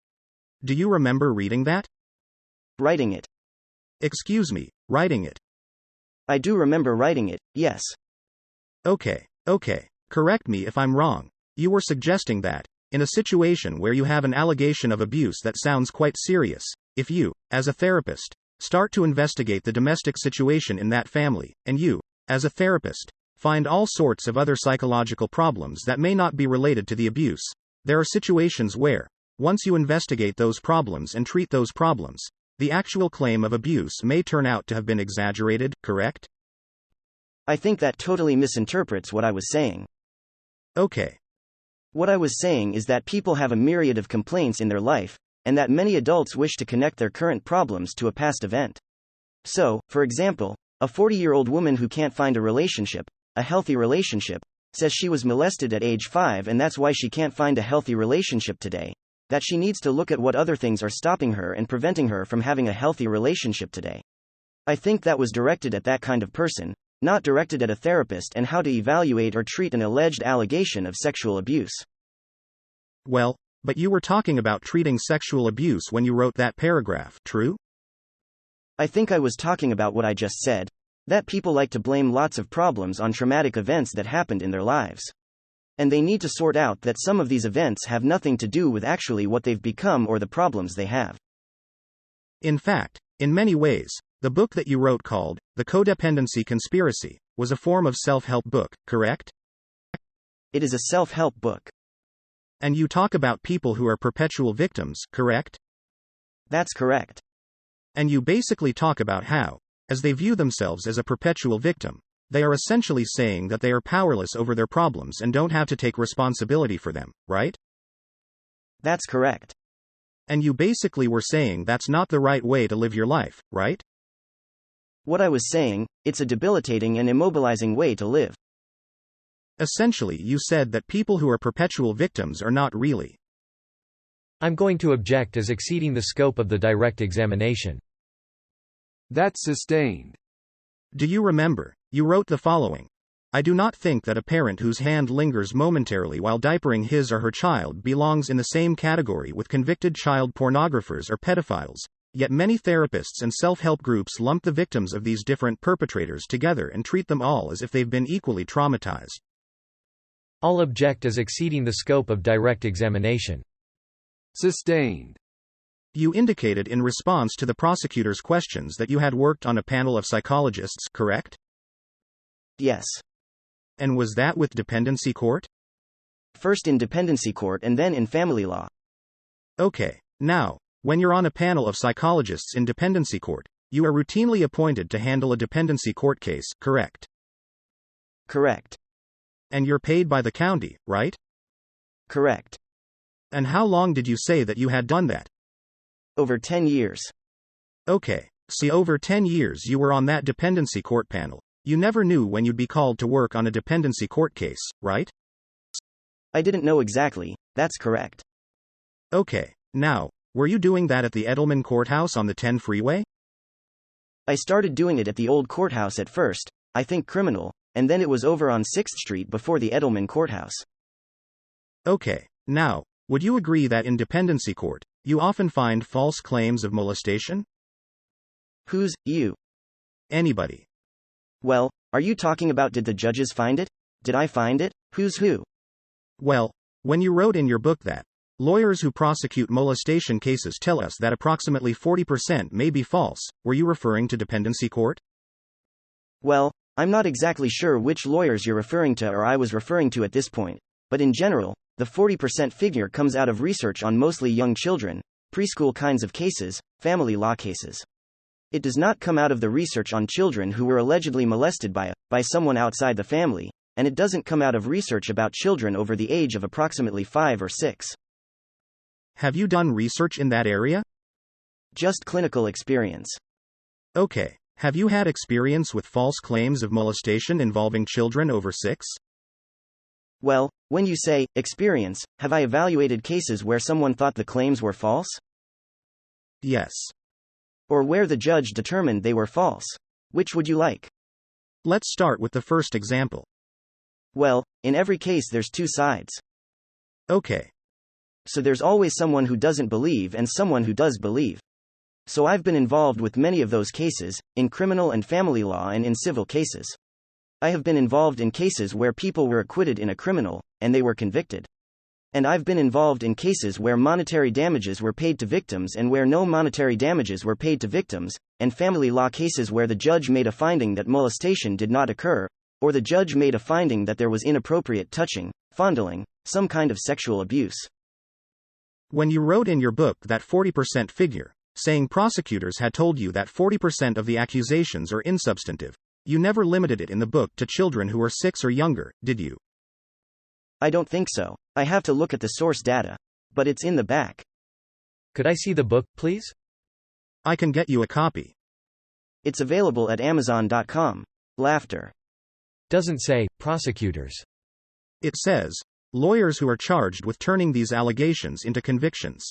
Do you remember reading that? Writing it. Excuse me, writing it. I do remember writing it, yes. Okay, correct me if I'm wrong. You were suggesting that, in a situation where you have an allegation of abuse that sounds quite serious, if you, as a therapist, start to investigate the domestic situation in that family, and you, as a therapist, find all sorts of other psychological problems that may not be related to the abuse, there are situations where, once you investigate those problems and treat those problems, the actual claim of abuse may turn out to have been exaggerated, correct? I think that totally misinterprets what I was saying. Okay. What I was saying is that people have a myriad of complaints in their life, and that many adults wish to connect their current problems to a past event. So, for example, a 40-year-old woman who can't find a relationship, a healthy relationship, says she was molested at age 5 and that's why she can't find a healthy relationship today, that she needs to look at what other things are stopping her and preventing her from having a healthy relationship today. I think that was directed at that kind of person, not directed at a therapist and how to evaluate or treat an alleged allegation of sexual abuse. Well, but you were talking about treating sexual abuse when you wrote that paragraph, true? I think I was talking about what I just said, that people like to blame lots of problems on traumatic events that happened in their lives. And they need to sort out that some of these events have nothing to do with actually what they've become or the problems they have. In fact, in many ways, the book that you wrote called The Codependency Conspiracy was a form of self-help book, correct? It is a self-help book. And you talk about people who are perpetual victims, correct? That's correct. And you basically talk about how, as they view themselves as a perpetual victim, they are essentially saying that they are powerless over their problems and don't have to take responsibility for them, right? That's correct. And you basically were saying that's not the right way to live your life, right? What I was saying, it's a debilitating and immobilizing way to live. Essentially, you said that people who are perpetual victims are not really. I'm going to object as exceeding the scope of the direct examination. That's sustained. Do you remember? You wrote the following. I do not think that a parent whose hand lingers momentarily while diapering his or her child belongs in the same category with convicted child pornographers or pedophiles, yet many therapists and self-help groups lump the victims of these different perpetrators together and treat them all as if they've been equally traumatized. I'll object as exceeding the scope of direct examination. Sustained. You indicated in response to the prosecutor's questions that you had worked on a panel of psychologists, correct? Yes. And was that with dependency court? First in dependency court and then in family law. Okay, now, when you're on a panel of psychologists in dependency court, you are routinely appointed to handle a dependency court case, correct? Correct. And you're paid by the county, right? Correct. And how long did you say that you had done that? Over 10 years. Okay, see, over 10 years you were on that dependency court panel. You never knew when you'd be called to work on a dependency court case, right? I didn't know exactly, that's correct. Okay, now, were you doing that at the Edelman Courthouse on the 10 freeway? I started doing it at the old courthouse at first, I think criminal, and then it was over on 6th Street before the Edelman Courthouse. Okay, now, would you agree that in dependency court, you often find false claims of molestation? Who's you? Anybody. Well, are you talking about did the judges find it? Did I find it? Who's who? Well, when you wrote in your book that lawyers who prosecute molestation cases tell us that approximately 40% may be false, were you referring to dependency court? Well, I'm not exactly sure which lawyers you're referring to or I was referring to at this point, but in general, the 40% figure comes out of research on mostly young children, preschool kinds of cases, family law cases. It does not come out of the research on children who were allegedly molested by someone outside the family, and it doesn't come out of research about children over the age of approximately 5 or 6. Have you done research in that area? Just clinical experience. Okay. Have you had experience with false claims of molestation involving children over 6? Well, when you say experience, have I evaluated cases where someone thought the claims were false? Yes. Or where the judge determined they were false? Which would you like? Let's start with the first example. Well, in every case there's two sides. Okay. So there's always someone who doesn't believe and someone who does believe. So I've been involved with many of those cases, in criminal and family law and in civil cases. I have been involved in cases where people were acquitted in a criminal, and they were convicted. And I've been involved in cases where monetary damages were paid to victims and where no monetary damages were paid to victims, and family law cases where the judge made a finding that molestation did not occur, or the judge made a finding that there was inappropriate touching, fondling, some kind of sexual abuse. When you wrote in your book that 40% figure, saying prosecutors had told you that 40% of the accusations are insubstantive, you never limited it in the book to children who are 6 or younger, did you? I don't think so. I have to look at the source data. But it's in the back. Could I see the book, please? I can get you a copy. It's available at Amazon.com. Laughter. Doesn't say prosecutors. It says lawyers who are charged with turning these allegations into convictions.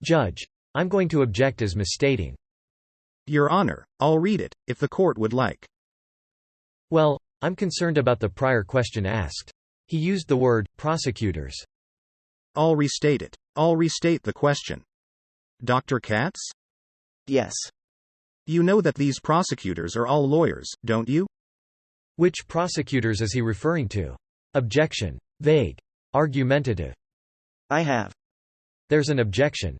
Judge, I'm going to object as misstating. Your Honor, I'll read it, if the court would like. Well, I'm concerned about the prior question asked. He used the word prosecutors. I'll restate it. I'll restate the question. Dr. Katz? Yes. You know that these prosecutors are all lawyers, don't you? Which prosecutors is he referring to? Objection. Vague. Argumentative. I have. There's an objection.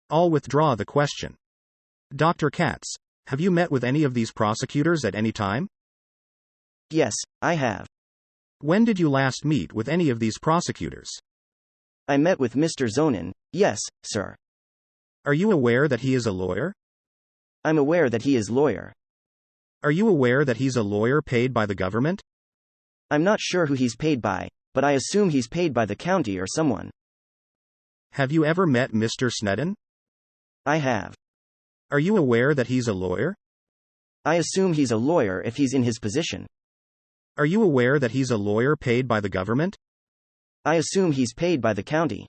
I'll withdraw the question. Dr. Katz, have you met with any of these prosecutors at any time? Yes, I have. When did you last meet with any of these prosecutors? I met with Mr. Zonen, yes, sir. Are you aware that he is a lawyer? I'm aware that he is lawyer. Are you aware that he's a lawyer paid by the government? I'm not sure who he's paid by, but I assume he's paid by the county or someone. Have you ever met Mr. Snedden? I have. Are you aware that he's a lawyer? I assume he's a lawyer if he's in his position. Are you aware that he's a lawyer paid by the government? I assume he's paid by the county.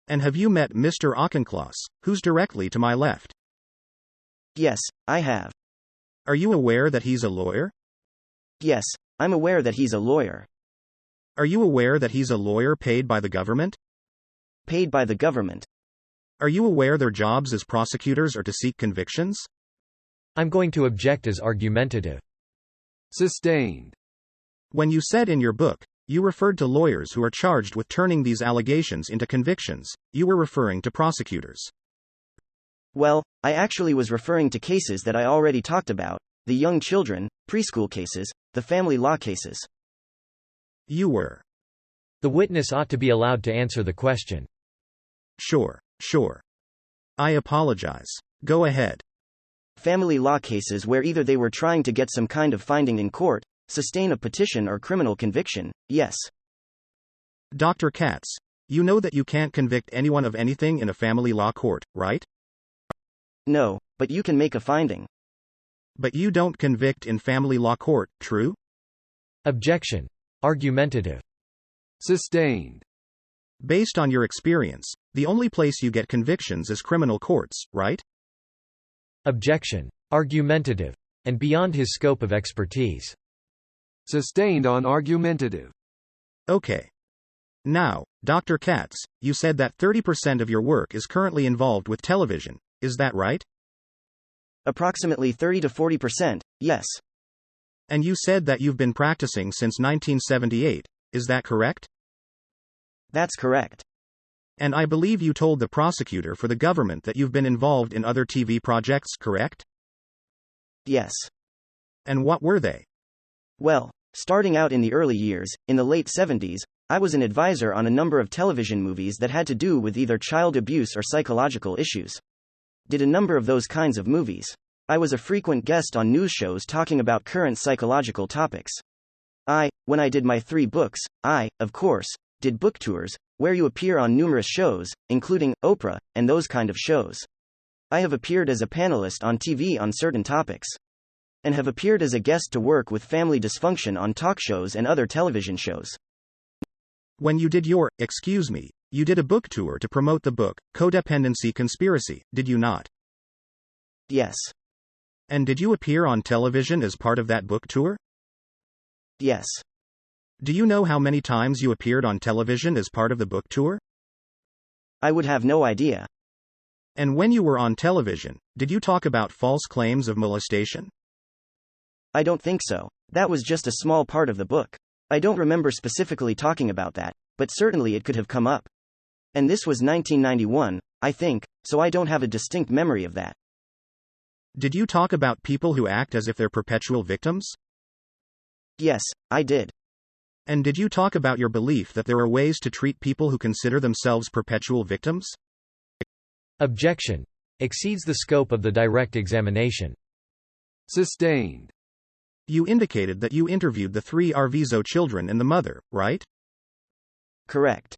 And have you met Mr. Auchincloss, who's directly to my left? Yes, I have. Are you aware that he's a lawyer? Yes, I'm aware that he's a lawyer. Are you aware that he's a lawyer paid by the government? Paid by the government. Are you aware their jobs as prosecutors are to seek convictions? I'm going to object as argumentative. Sustained. When you said in your book, you referred to lawyers who are charged with turning these allegations into convictions, you were referring to prosecutors. Well, I actually was referring to cases that I already talked about, the young children, preschool cases, the family law cases. You were. The witness ought to be allowed to answer the question. Sure. I apologize. Go ahead. Family law cases where either they were trying to get some kind of finding in court, sustain a petition or criminal conviction, yes. Dr. Katz, you know that you can't convict anyone of anything in a family law court, right? No, but you can make a finding. But you don't convict in family law court, true? Objection. Argumentative. Sustained. Based on your experience, the only place you get convictions is criminal courts, right? Objection. Argumentative. And beyond his scope of expertise. Sustained on argumentative. Okay. Now, Dr. Katz, you said that 30% of your work is currently involved with television, is that right? Approximately 30 to 40%, yes. And you said that you've been practicing since 1978, is that correct? That's correct. And I believe you told the prosecutor for the government that you've been involved in other TV projects, correct? Yes. And what were they? Well, starting out in the early years, in the late 70s, I was an advisor on a number of television movies that had to do with either child abuse or psychological issues. Did a number of those kinds of movies. I was a frequent guest on news shows talking about current psychological topics. When I did my 3 books, of course, did book tours, where you appear on numerous shows, including Oprah, and those kind of shows. I have appeared as a panelist on TV on certain topics. And have appeared as a guest to work with family dysfunction on talk shows and other television shows. When you did you did a book tour to promote the book, Codependency Conspiracy, did you not? Yes. And did you appear on television as part of that book tour? Yes. Do you know how many times you appeared on television as part of the book tour? I would have no idea. And when you were on television, did you talk about false claims of molestation? I don't think so. That was just a small part of the book. I don't remember specifically talking about that, but certainly it could have come up. And this was 1991, I think, so I don't have a distinct memory of that. Did you talk about people who act as if they're perpetual victims? Yes, I did. And did you talk about your belief that there are ways to treat people who consider themselves perpetual victims? Objection. Exceeds the scope of the direct examination. Sustained. You indicated that you interviewed the 3 Arvizo children and the mother, right? Correct.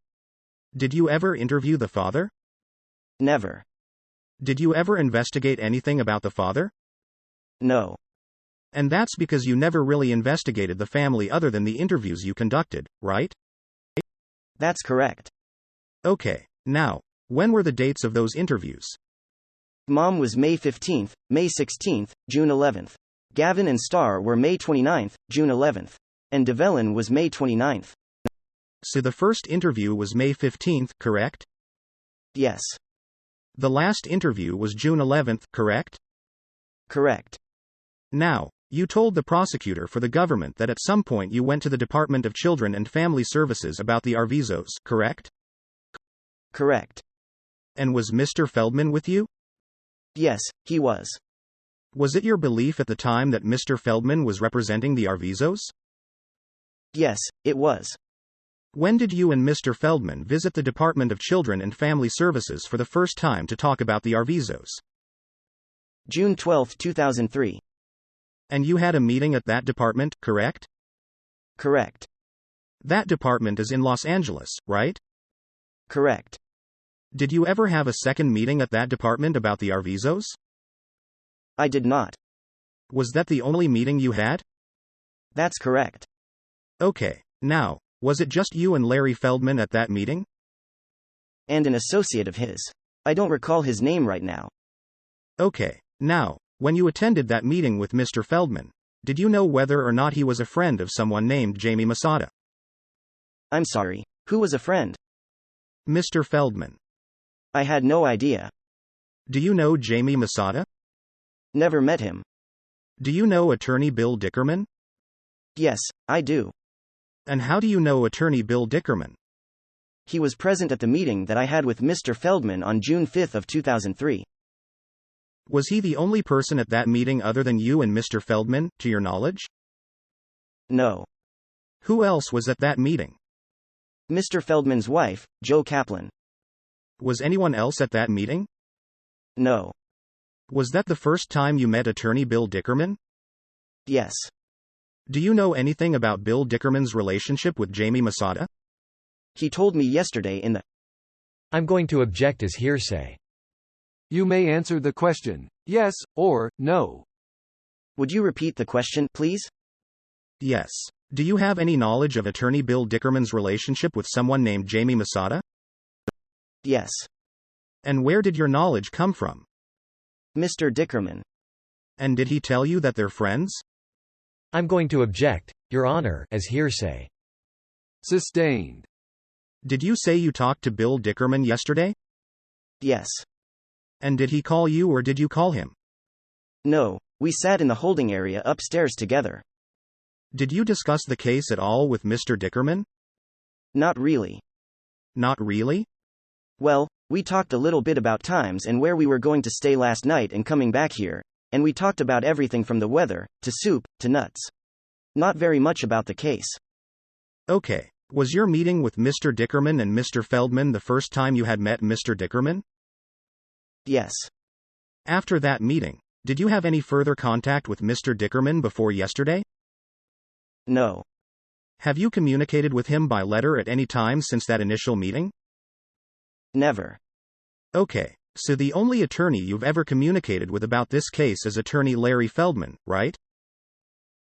Did you ever interview the father? Never. Did you ever investigate anything about the father? No. And that's because you never really investigated the family other than the interviews you conducted, right? That's correct. Okay, now, when were the dates of those interviews? Mom was May 15th, May 16th, June 11th. Gavin and Starr were May 29th, June 11th. And Devellin was May 29th. So the first interview was May 15th, correct? Yes. The last interview was June 11th, correct? Correct. Now, you told the prosecutor for the government that at some point you went to the Department of Children and Family Services about the Arvizos, correct? Correct. And was Mr. Feldman with you? Yes, he was. Was it your belief at the time that Mr. Feldman was representing the Arvizos? Yes, it was. When did you and Mr. Feldman visit the Department of Children and Family Services for the first time to talk about the Arvizos? June 12, 2003. And you had a meeting at that department, correct? Correct. That department is in Los Angeles, right? Correct. Did you ever have a second meeting at that department about the Arvizos? I did not. Was that the only meeting you had? That's correct. Okay, now, was it just you and Larry Feldman at that meeting? And an associate of his. I don't recall his name right now. Okay, now, when you attended that meeting with Mr. Feldman, did you know whether or not he was a friend of someone named Jamie Masada? I'm sorry, who was a friend? Mr. Feldman. I had no idea. Do you know Jamie Masada? Never met him. Do you know attorney Bill Dickerman? Yes, I do. And how do you know attorney Bill Dickerman? He was present at the meeting that I had with Mr. Feldman on June 5 of 2003. Was he the only person at that meeting other than you and Mr. Feldman, to your knowledge? No. Who else was at that meeting? Mr. Feldman's wife, Jo Kaplan. Was anyone else at that meeting? No. Was that the first time you met attorney Bill Dickerman? Yes. Do you know anything about Bill Dickerman's relationship with Jamie Masada? He told me yesterday in the... I'm going to object as hearsay. You may answer the question, yes, or no. Would you repeat the question, please? Yes. Do you have any knowledge of attorney Bill Dickerman's relationship with someone named Jamie Masada? Yes. And where did your knowledge come from? Mr. Dickerman. And did he tell you that they're friends? I'm going to object, Your Honor, as hearsay. Sustained. Did you say you talked to Bill Dickerman yesterday? Yes. And did he call you or did you call him? No, we sat in the holding area upstairs together. Did you discuss the case at all with Mr. Dickerman? Not really. Not really? Well, we talked a little bit about times and where we were going to stay last night and coming back here, and we talked about everything from the weather, to soup, to nuts. Not very much about the case. Okay. Was your meeting with Mr. Dickerman and Mr. Feldman the first time you had met Mr. Dickerman? Yes. After that meeting, did you have any further contact with Mr. Dickerman before yesterday? No. Have you communicated with him by letter at any time since that initial meeting? Never. Okay, so the only attorney you've ever communicated with about this case is attorney Larry Feldman, right?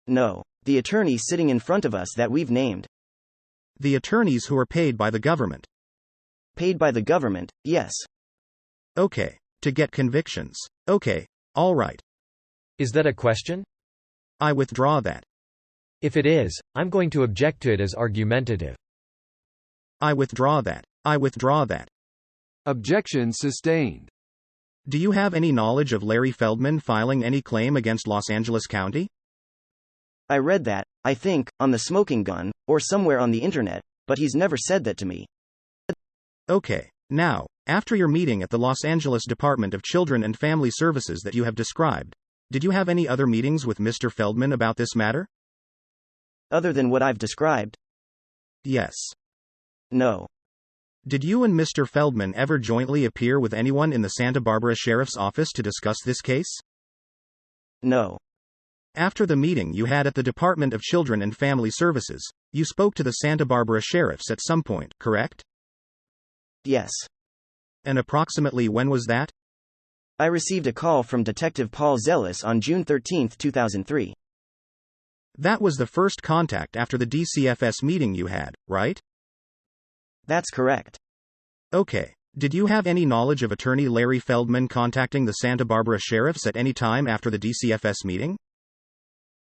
No, the attorney sitting in front of us that we've named. The attorneys who are paid by the government. Paid by the government, yes. Okay, to get convictions. Okay, all right. Is that a question? I withdraw that. If it is, I'm going to object to it as argumentative. I withdraw that. I withdraw that. Objection sustained. Do you have any knowledge of Larry Feldman filing any claim against Los Angeles County? I read that, I think, on the smoking gun, or somewhere on the internet, but he's never said that to me. Okay, now, after your meeting at the Los Angeles Department of Children and Family Services that you have described, did you have any other meetings with Mr. Feldman about this matter? Other than what I've described? Yes. No. Did you and Mr. Feldman ever jointly appear with anyone in the Santa Barbara Sheriff's Office to discuss this case? No. After the meeting you had at the Department of Children and Family Services, you spoke to the Santa Barbara Sheriffs at some point, correct? Yes. And approximately when was that? I received a call from Detective Paul Zealous on June 13, 2003. That was the first contact after the DCFS meeting you had, right? That's correct. Okay. Did you have any knowledge of attorney Larry Feldman contacting the Santa Barbara Sheriffs at any time after the DCFS meeting?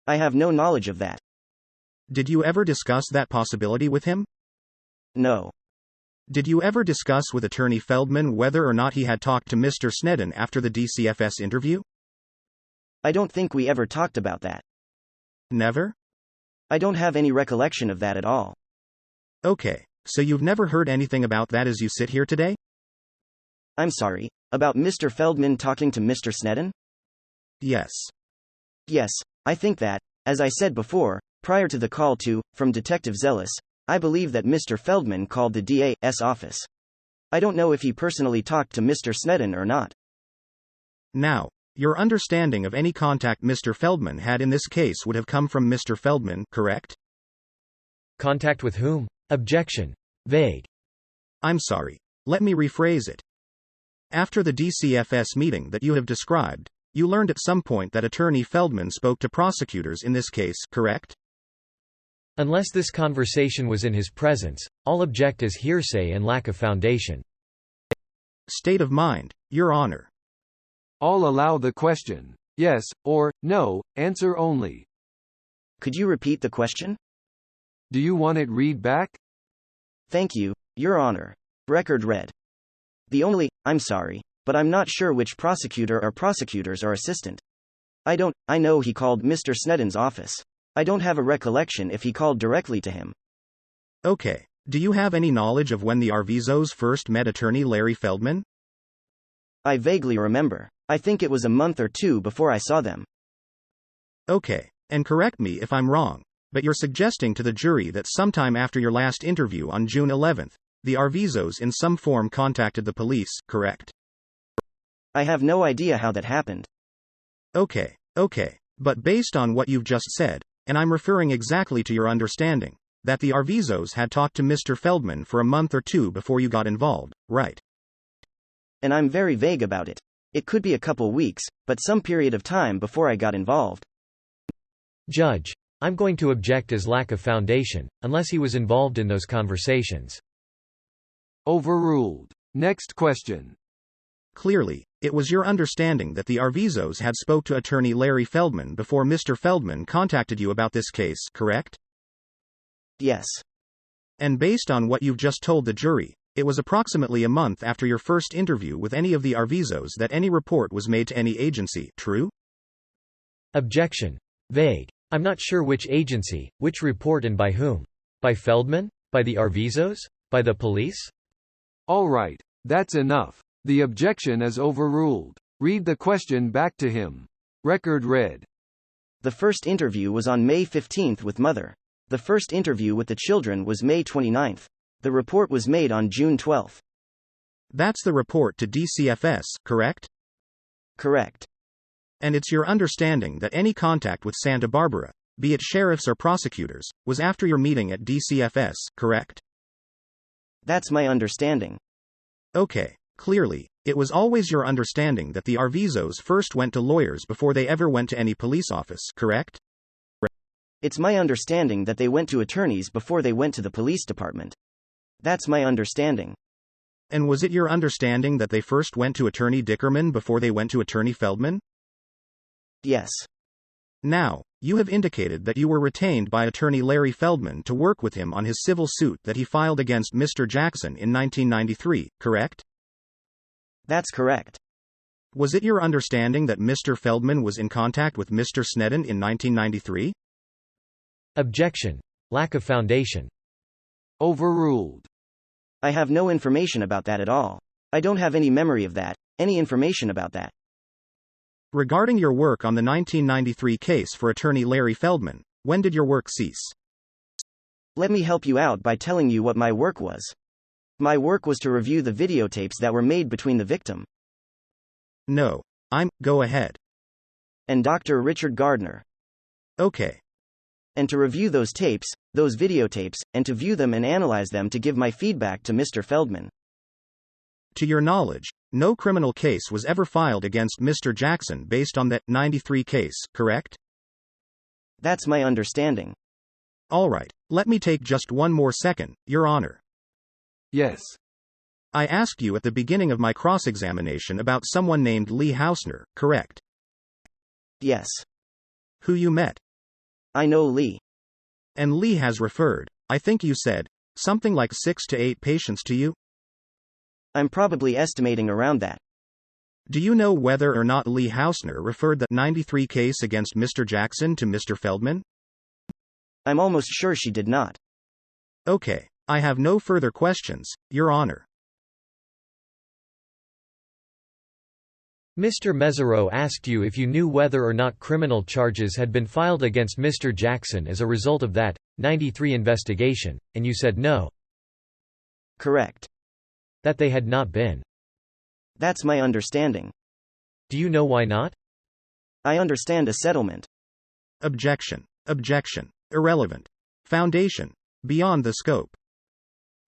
I have no knowledge of that. Did you ever discuss that possibility with him? No. Did you ever discuss with attorney Feldman whether or not he had talked to Mr. Snedden after the DCFS interview? I don't think we ever talked about that. Never? I don't have any recollection of that at all. Okay, so you've never heard anything about that as you sit here today? I'm sorry, about Mr. Feldman talking to Mr. Snedden? Yes. Yes, I think that, as I said before, prior to the call from Detective Zealous, I believe that Mr. Feldman called the DA's office. I don't know if he personally talked to Mr. Snedden or not. Now, your understanding of any contact Mr. Feldman had in this case would have come from Mr. Feldman, correct? Contact with whom? Objection. Vague. I'm sorry. Let me rephrase it. After the DCFS meeting that you have described, you learned at some point that attorney Feldman spoke to prosecutors in this case, correct? Unless this conversation was in his presence, all object as hearsay and lack of foundation. State of mind, Your Honor. All allow the question. Yes, or, no, answer only. Could you repeat the question? Do you want it read back? Thank you, Your Honor. Record read. I'm sorry, but I'm not sure which prosecutor or prosecutors are assistant. I know he called Mr. Snedden's office. I don't have a recollection if he called directly to him. Okay. Do you have any knowledge of when the Arvizos first met attorney Larry Feldman? I vaguely remember. I think it was a month or two before I saw them. Okay. And correct me if I'm wrong, but you're suggesting to the jury that sometime after your last interview on June 11th, the Arvizos in some form contacted the police, correct? I have no idea how that happened. Okay. But based on what you've just said, and I'm referring exactly to your understanding, that the Arvizos had talked to Mr. Feldman for a month or two before you got involved, right? And I'm very vague about it. It could be a couple weeks, but some period of time before I got involved. Judge, I'm going to object as lack of foundation, unless he was involved in those conversations. Overruled. Next question. Clearly, it was your understanding that the Arvizos had spoke to attorney Larry Feldman before Mr. Feldman contacted you about this case, correct? Yes. And based on what you've just told the jury, it was approximately a month after your first interview with any of the Arvizos that any report was made to any agency, true? Objection. Vague. I'm not sure which agency, which report and by whom. By Feldman? By the Arvizos? By the police? All right, that's enough. The objection is overruled. Read the question back to him. Record read. The first interview was on May 15 with mother. The first interview with the children was May 29. The report was made on June 12. That's the report to DCFS, correct? Correct. And it's your understanding that any contact with Santa Barbara, be it sheriffs or prosecutors, was after your meeting at DCFS, correct? That's my understanding. Okay, clearly, it was always your understanding that the Arvizos first went to lawyers before they ever went to any police office, correct? It's my understanding that they went to attorneys before they went to the police department. That's my understanding. And was it your understanding that they first went to Attorney Dickerman before they went to Attorney Feldman? Yes. Now, you have indicated that you were retained by Attorney Larry Feldman to work with him on his civil suit that he filed against Mr. Jackson in 1993, correct? That's correct. Was it your understanding that Mr. Feldman was in contact with Mr. Sneddon in 1993? Objection. Lack of foundation. Overruled. I have no information about that at all. I don't have any memory of that, any information about that. Regarding your work on the 1993 case for Attorney Larry Feldman, when did your work cease? Let me help you out by telling you what my work was. My work was to review the videotapes that were made between the victim No. Go ahead. and Dr. Richard Gardner. Okay. And to review those tapes, those videotapes, and to view them and analyze them to give my feedback to Mr. Feldman. To your knowledge, no criminal case was ever filed against Mr. Jackson based on that 93 case, correct? That's my understanding. All right, let me take just one more second, Your Honor. Yes. I asked you at the beginning of my cross-examination about someone named Lee Hausner, correct? Yes. Who you met. I know Lee. And Lee has referred, I think you said, something like 6 to 8 patients to you? I'm probably estimating around that. Do you know whether or not Lee Hausner referred the 93 case against Mr. Jackson to Mr. Feldman? I'm almost sure she did not. Okay, I have no further questions, Your Honor. Mr. Mesereau asked you if you knew whether or not criminal charges had been filed against Mr. Jackson as a result of that 93 investigation, and you said no. Correct. That they had not been. That's my understanding. Do you know why not? I understand a settlement. Objection. Objection. Irrelevant. Foundation. Beyond the scope.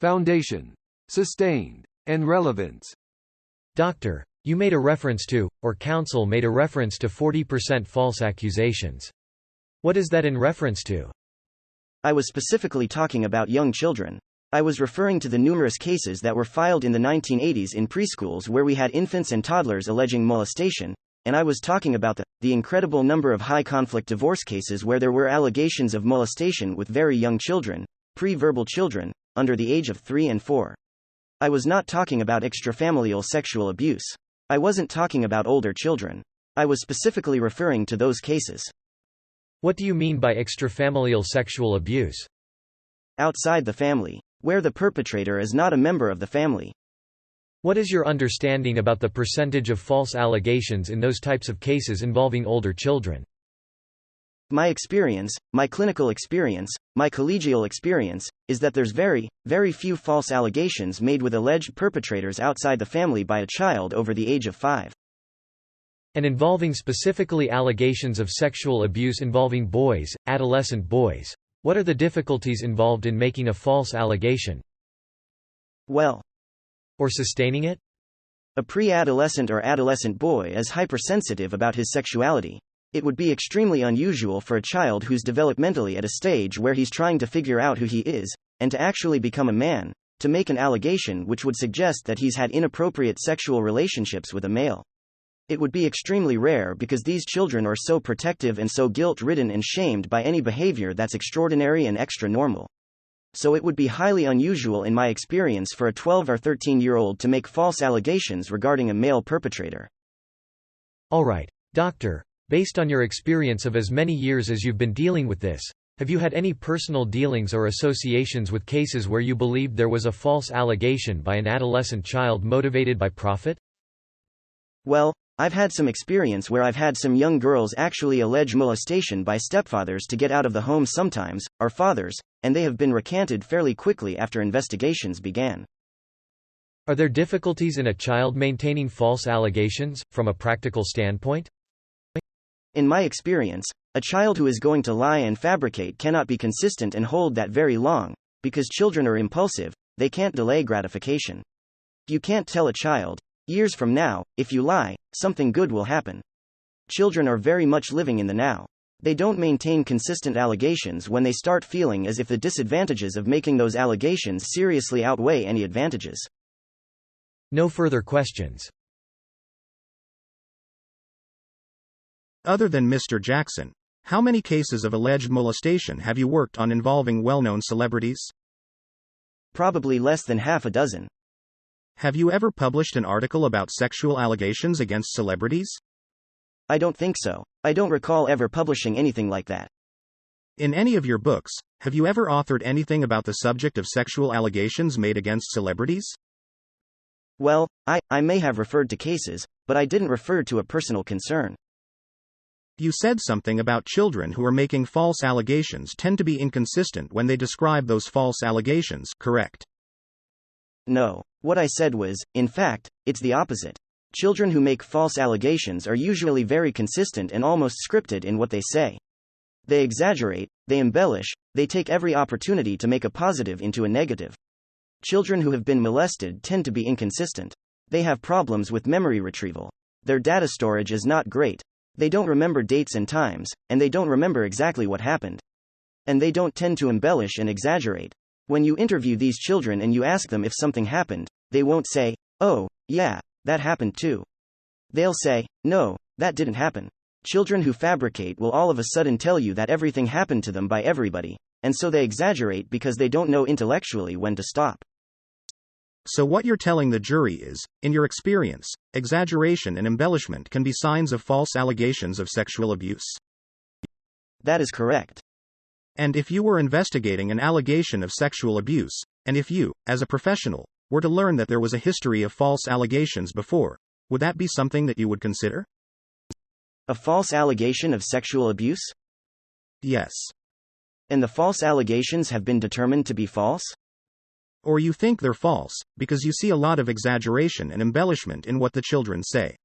Foundation. Sustained. And relevance. Doctor, you made a reference to, or counsel made a reference to 40% false accusations. What is that in reference to? I was specifically talking about young children. I was referring to the numerous cases that were filed in the 1980s in preschools where we had infants and toddlers alleging molestation, and I was talking about the incredible number of high-conflict divorce cases where there were allegations of molestation with very young children, pre-verbal children, under the age of 3 and 4. I was not talking about extrafamilial sexual abuse. I wasn't talking about older children. I was specifically referring to those cases. What do you mean by extrafamilial sexual abuse? Outside the family, where the perpetrator is not a member of the family. What is your understanding about the percentage of false allegations in those types of cases involving older children? My experience, my clinical experience, my collegial experience, is that there's very, very few false allegations made with alleged perpetrators outside the family by a child over the age of 5. And involving specifically allegations of sexual abuse involving boys, adolescent boys. What are the difficulties involved in making a false allegation? Well, or sustaining it? A pre-adolescent or adolescent boy is hypersensitive about his sexuality. It would be extremely unusual for a child who's developmentally at a stage where he's trying to figure out who he is, and to actually become a man, to make an allegation which would suggest that he's had inappropriate sexual relationships with a male. It would be extremely rare because these children are so protective and so guilt-ridden and shamed by any behavior that's extraordinary and extra-normal. So it would be highly unusual in my experience for a 12 or 13-year-old to make false allegations regarding a male perpetrator. All right, doctor. Based on your experience of as many years as you've been dealing with this, have you had any personal dealings or associations with cases where you believed there was a false allegation by an adolescent child motivated by profit? Well, I've had some experience where I've had some young girls actually allege molestation by stepfathers to get out of the home sometimes, or fathers, and they have been recanted fairly quickly after investigations began. Are there difficulties in a child maintaining false allegations, from a practical standpoint? In my experience, a child who is going to lie and fabricate cannot be consistent and hold that very long, because children are impulsive, they can't delay gratification. You can't tell a child, years from now, if you lie, something good will happen. Children are very much living in the now. They don't maintain consistent allegations when they start feeling as if the disadvantages of making those allegations seriously outweigh any advantages. No further questions. Other than Mr. Jackson, how many cases of alleged molestation have you worked on involving well-known celebrities? Probably less than half a dozen. Have you ever published an article about sexual allegations against celebrities? I don't think so. I don't recall ever publishing anything like that. In any of your books, have you ever authored anything about the subject of sexual allegations made against celebrities? Well, I may have referred to cases, but I didn't refer to a personal concern. You said something about children who are making false allegations tend to be inconsistent when they describe those false allegations, correct? No. What I said was, in fact, it's the opposite. Children who make false allegations are usually very consistent and almost scripted in what they say. They exaggerate, they embellish, they take every opportunity to make a positive into a negative. Children who have been molested tend to be inconsistent. They have problems with memory retrieval. Their data storage is not great. They don't remember dates and times, and they don't remember exactly what happened. And they don't tend to embellish and exaggerate. When you interview these children and you ask them if something happened, they won't say, "Oh, yeah, that happened too." They'll say, "No, that didn't happen." Children who fabricate will all of a sudden tell you that everything happened to them by everybody, and so they exaggerate because they don't know intellectually when to stop. So what you're telling the jury is, in your experience, exaggeration and embellishment can be signs of false allegations of sexual abuse. That is correct. And if you were investigating an allegation of sexual abuse, and if you, as a professional, were to learn that there was a history of false allegations before, would that be something that you would consider? A false allegation of sexual abuse? Yes. And the false allegations have been determined to be false? Or you think they're false, because you see a lot of exaggeration and embellishment in what the children say.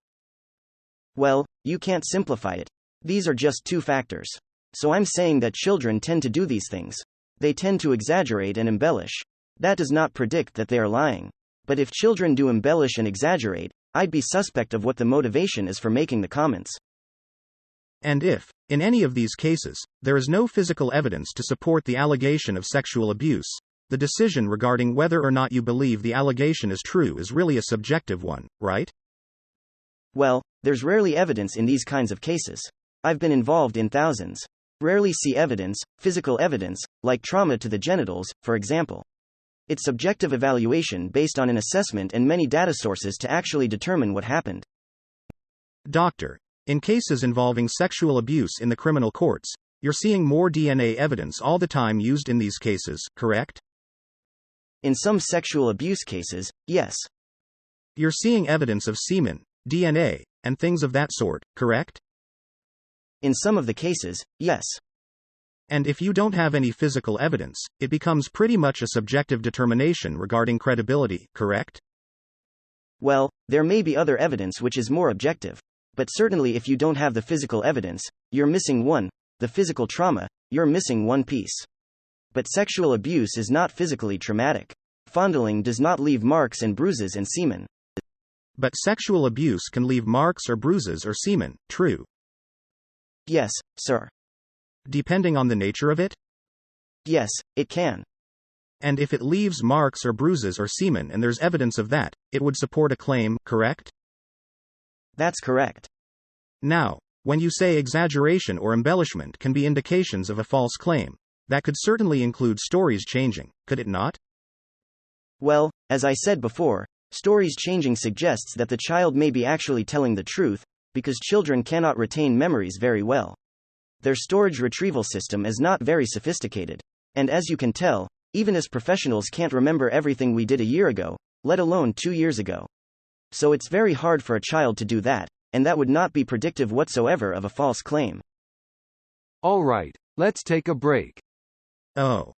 Well, you can't simplify it. These are just two factors. So I'm saying that children tend to do these things. They tend to exaggerate and embellish. That does not predict that they are lying. But if children do embellish and exaggerate, I'd be suspect of what the motivation is for making the comments. And if, in any of these cases, there is no physical evidence to support the allegation of sexual abuse, the decision regarding whether or not you believe the allegation is true is really a subjective one, right? Well, there's rarely evidence in these kinds of cases. I've been involved in thousands. Rarely see evidence, physical evidence, like trauma to the genitals, for example. It's subjective evaluation based on an assessment and many data sources to actually determine what happened. Doctor, in cases involving sexual abuse in the criminal courts, you're seeing more DNA evidence all the time used in these cases, correct? In some sexual abuse cases, yes. You're seeing evidence of semen, DNA, and things of that sort, correct? In some of the cases, yes. And if you don't have any physical evidence, it becomes pretty much a subjective determination regarding credibility, correct? Well, there may be other evidence which is more objective. But certainly if you don't have the physical evidence, you're missing one, the physical trauma, you're missing one piece. But sexual abuse is not physically traumatic. Fondling does not leave marks and bruises and semen. But sexual abuse can leave marks or bruises or semen, true? Yes, sir. Depending on the nature of it? Yes, it can. And if it leaves marks or bruises or semen and there's evidence of that, it would support a claim, correct? That's correct. Now, when you say exaggeration or embellishment can be indications of a false claim, that could certainly include stories changing, could it not? Well, as I said before, stories changing suggests that the child may be actually telling the truth, because children cannot retain memories very well. Their storage retrieval system is not very sophisticated. And as you can tell, even as professionals can't remember everything we did a year ago, let alone 2 years ago. So it's very hard for a child to do that, and that would not be predictive whatsoever of a false claim. All right, let's take a break. Oh.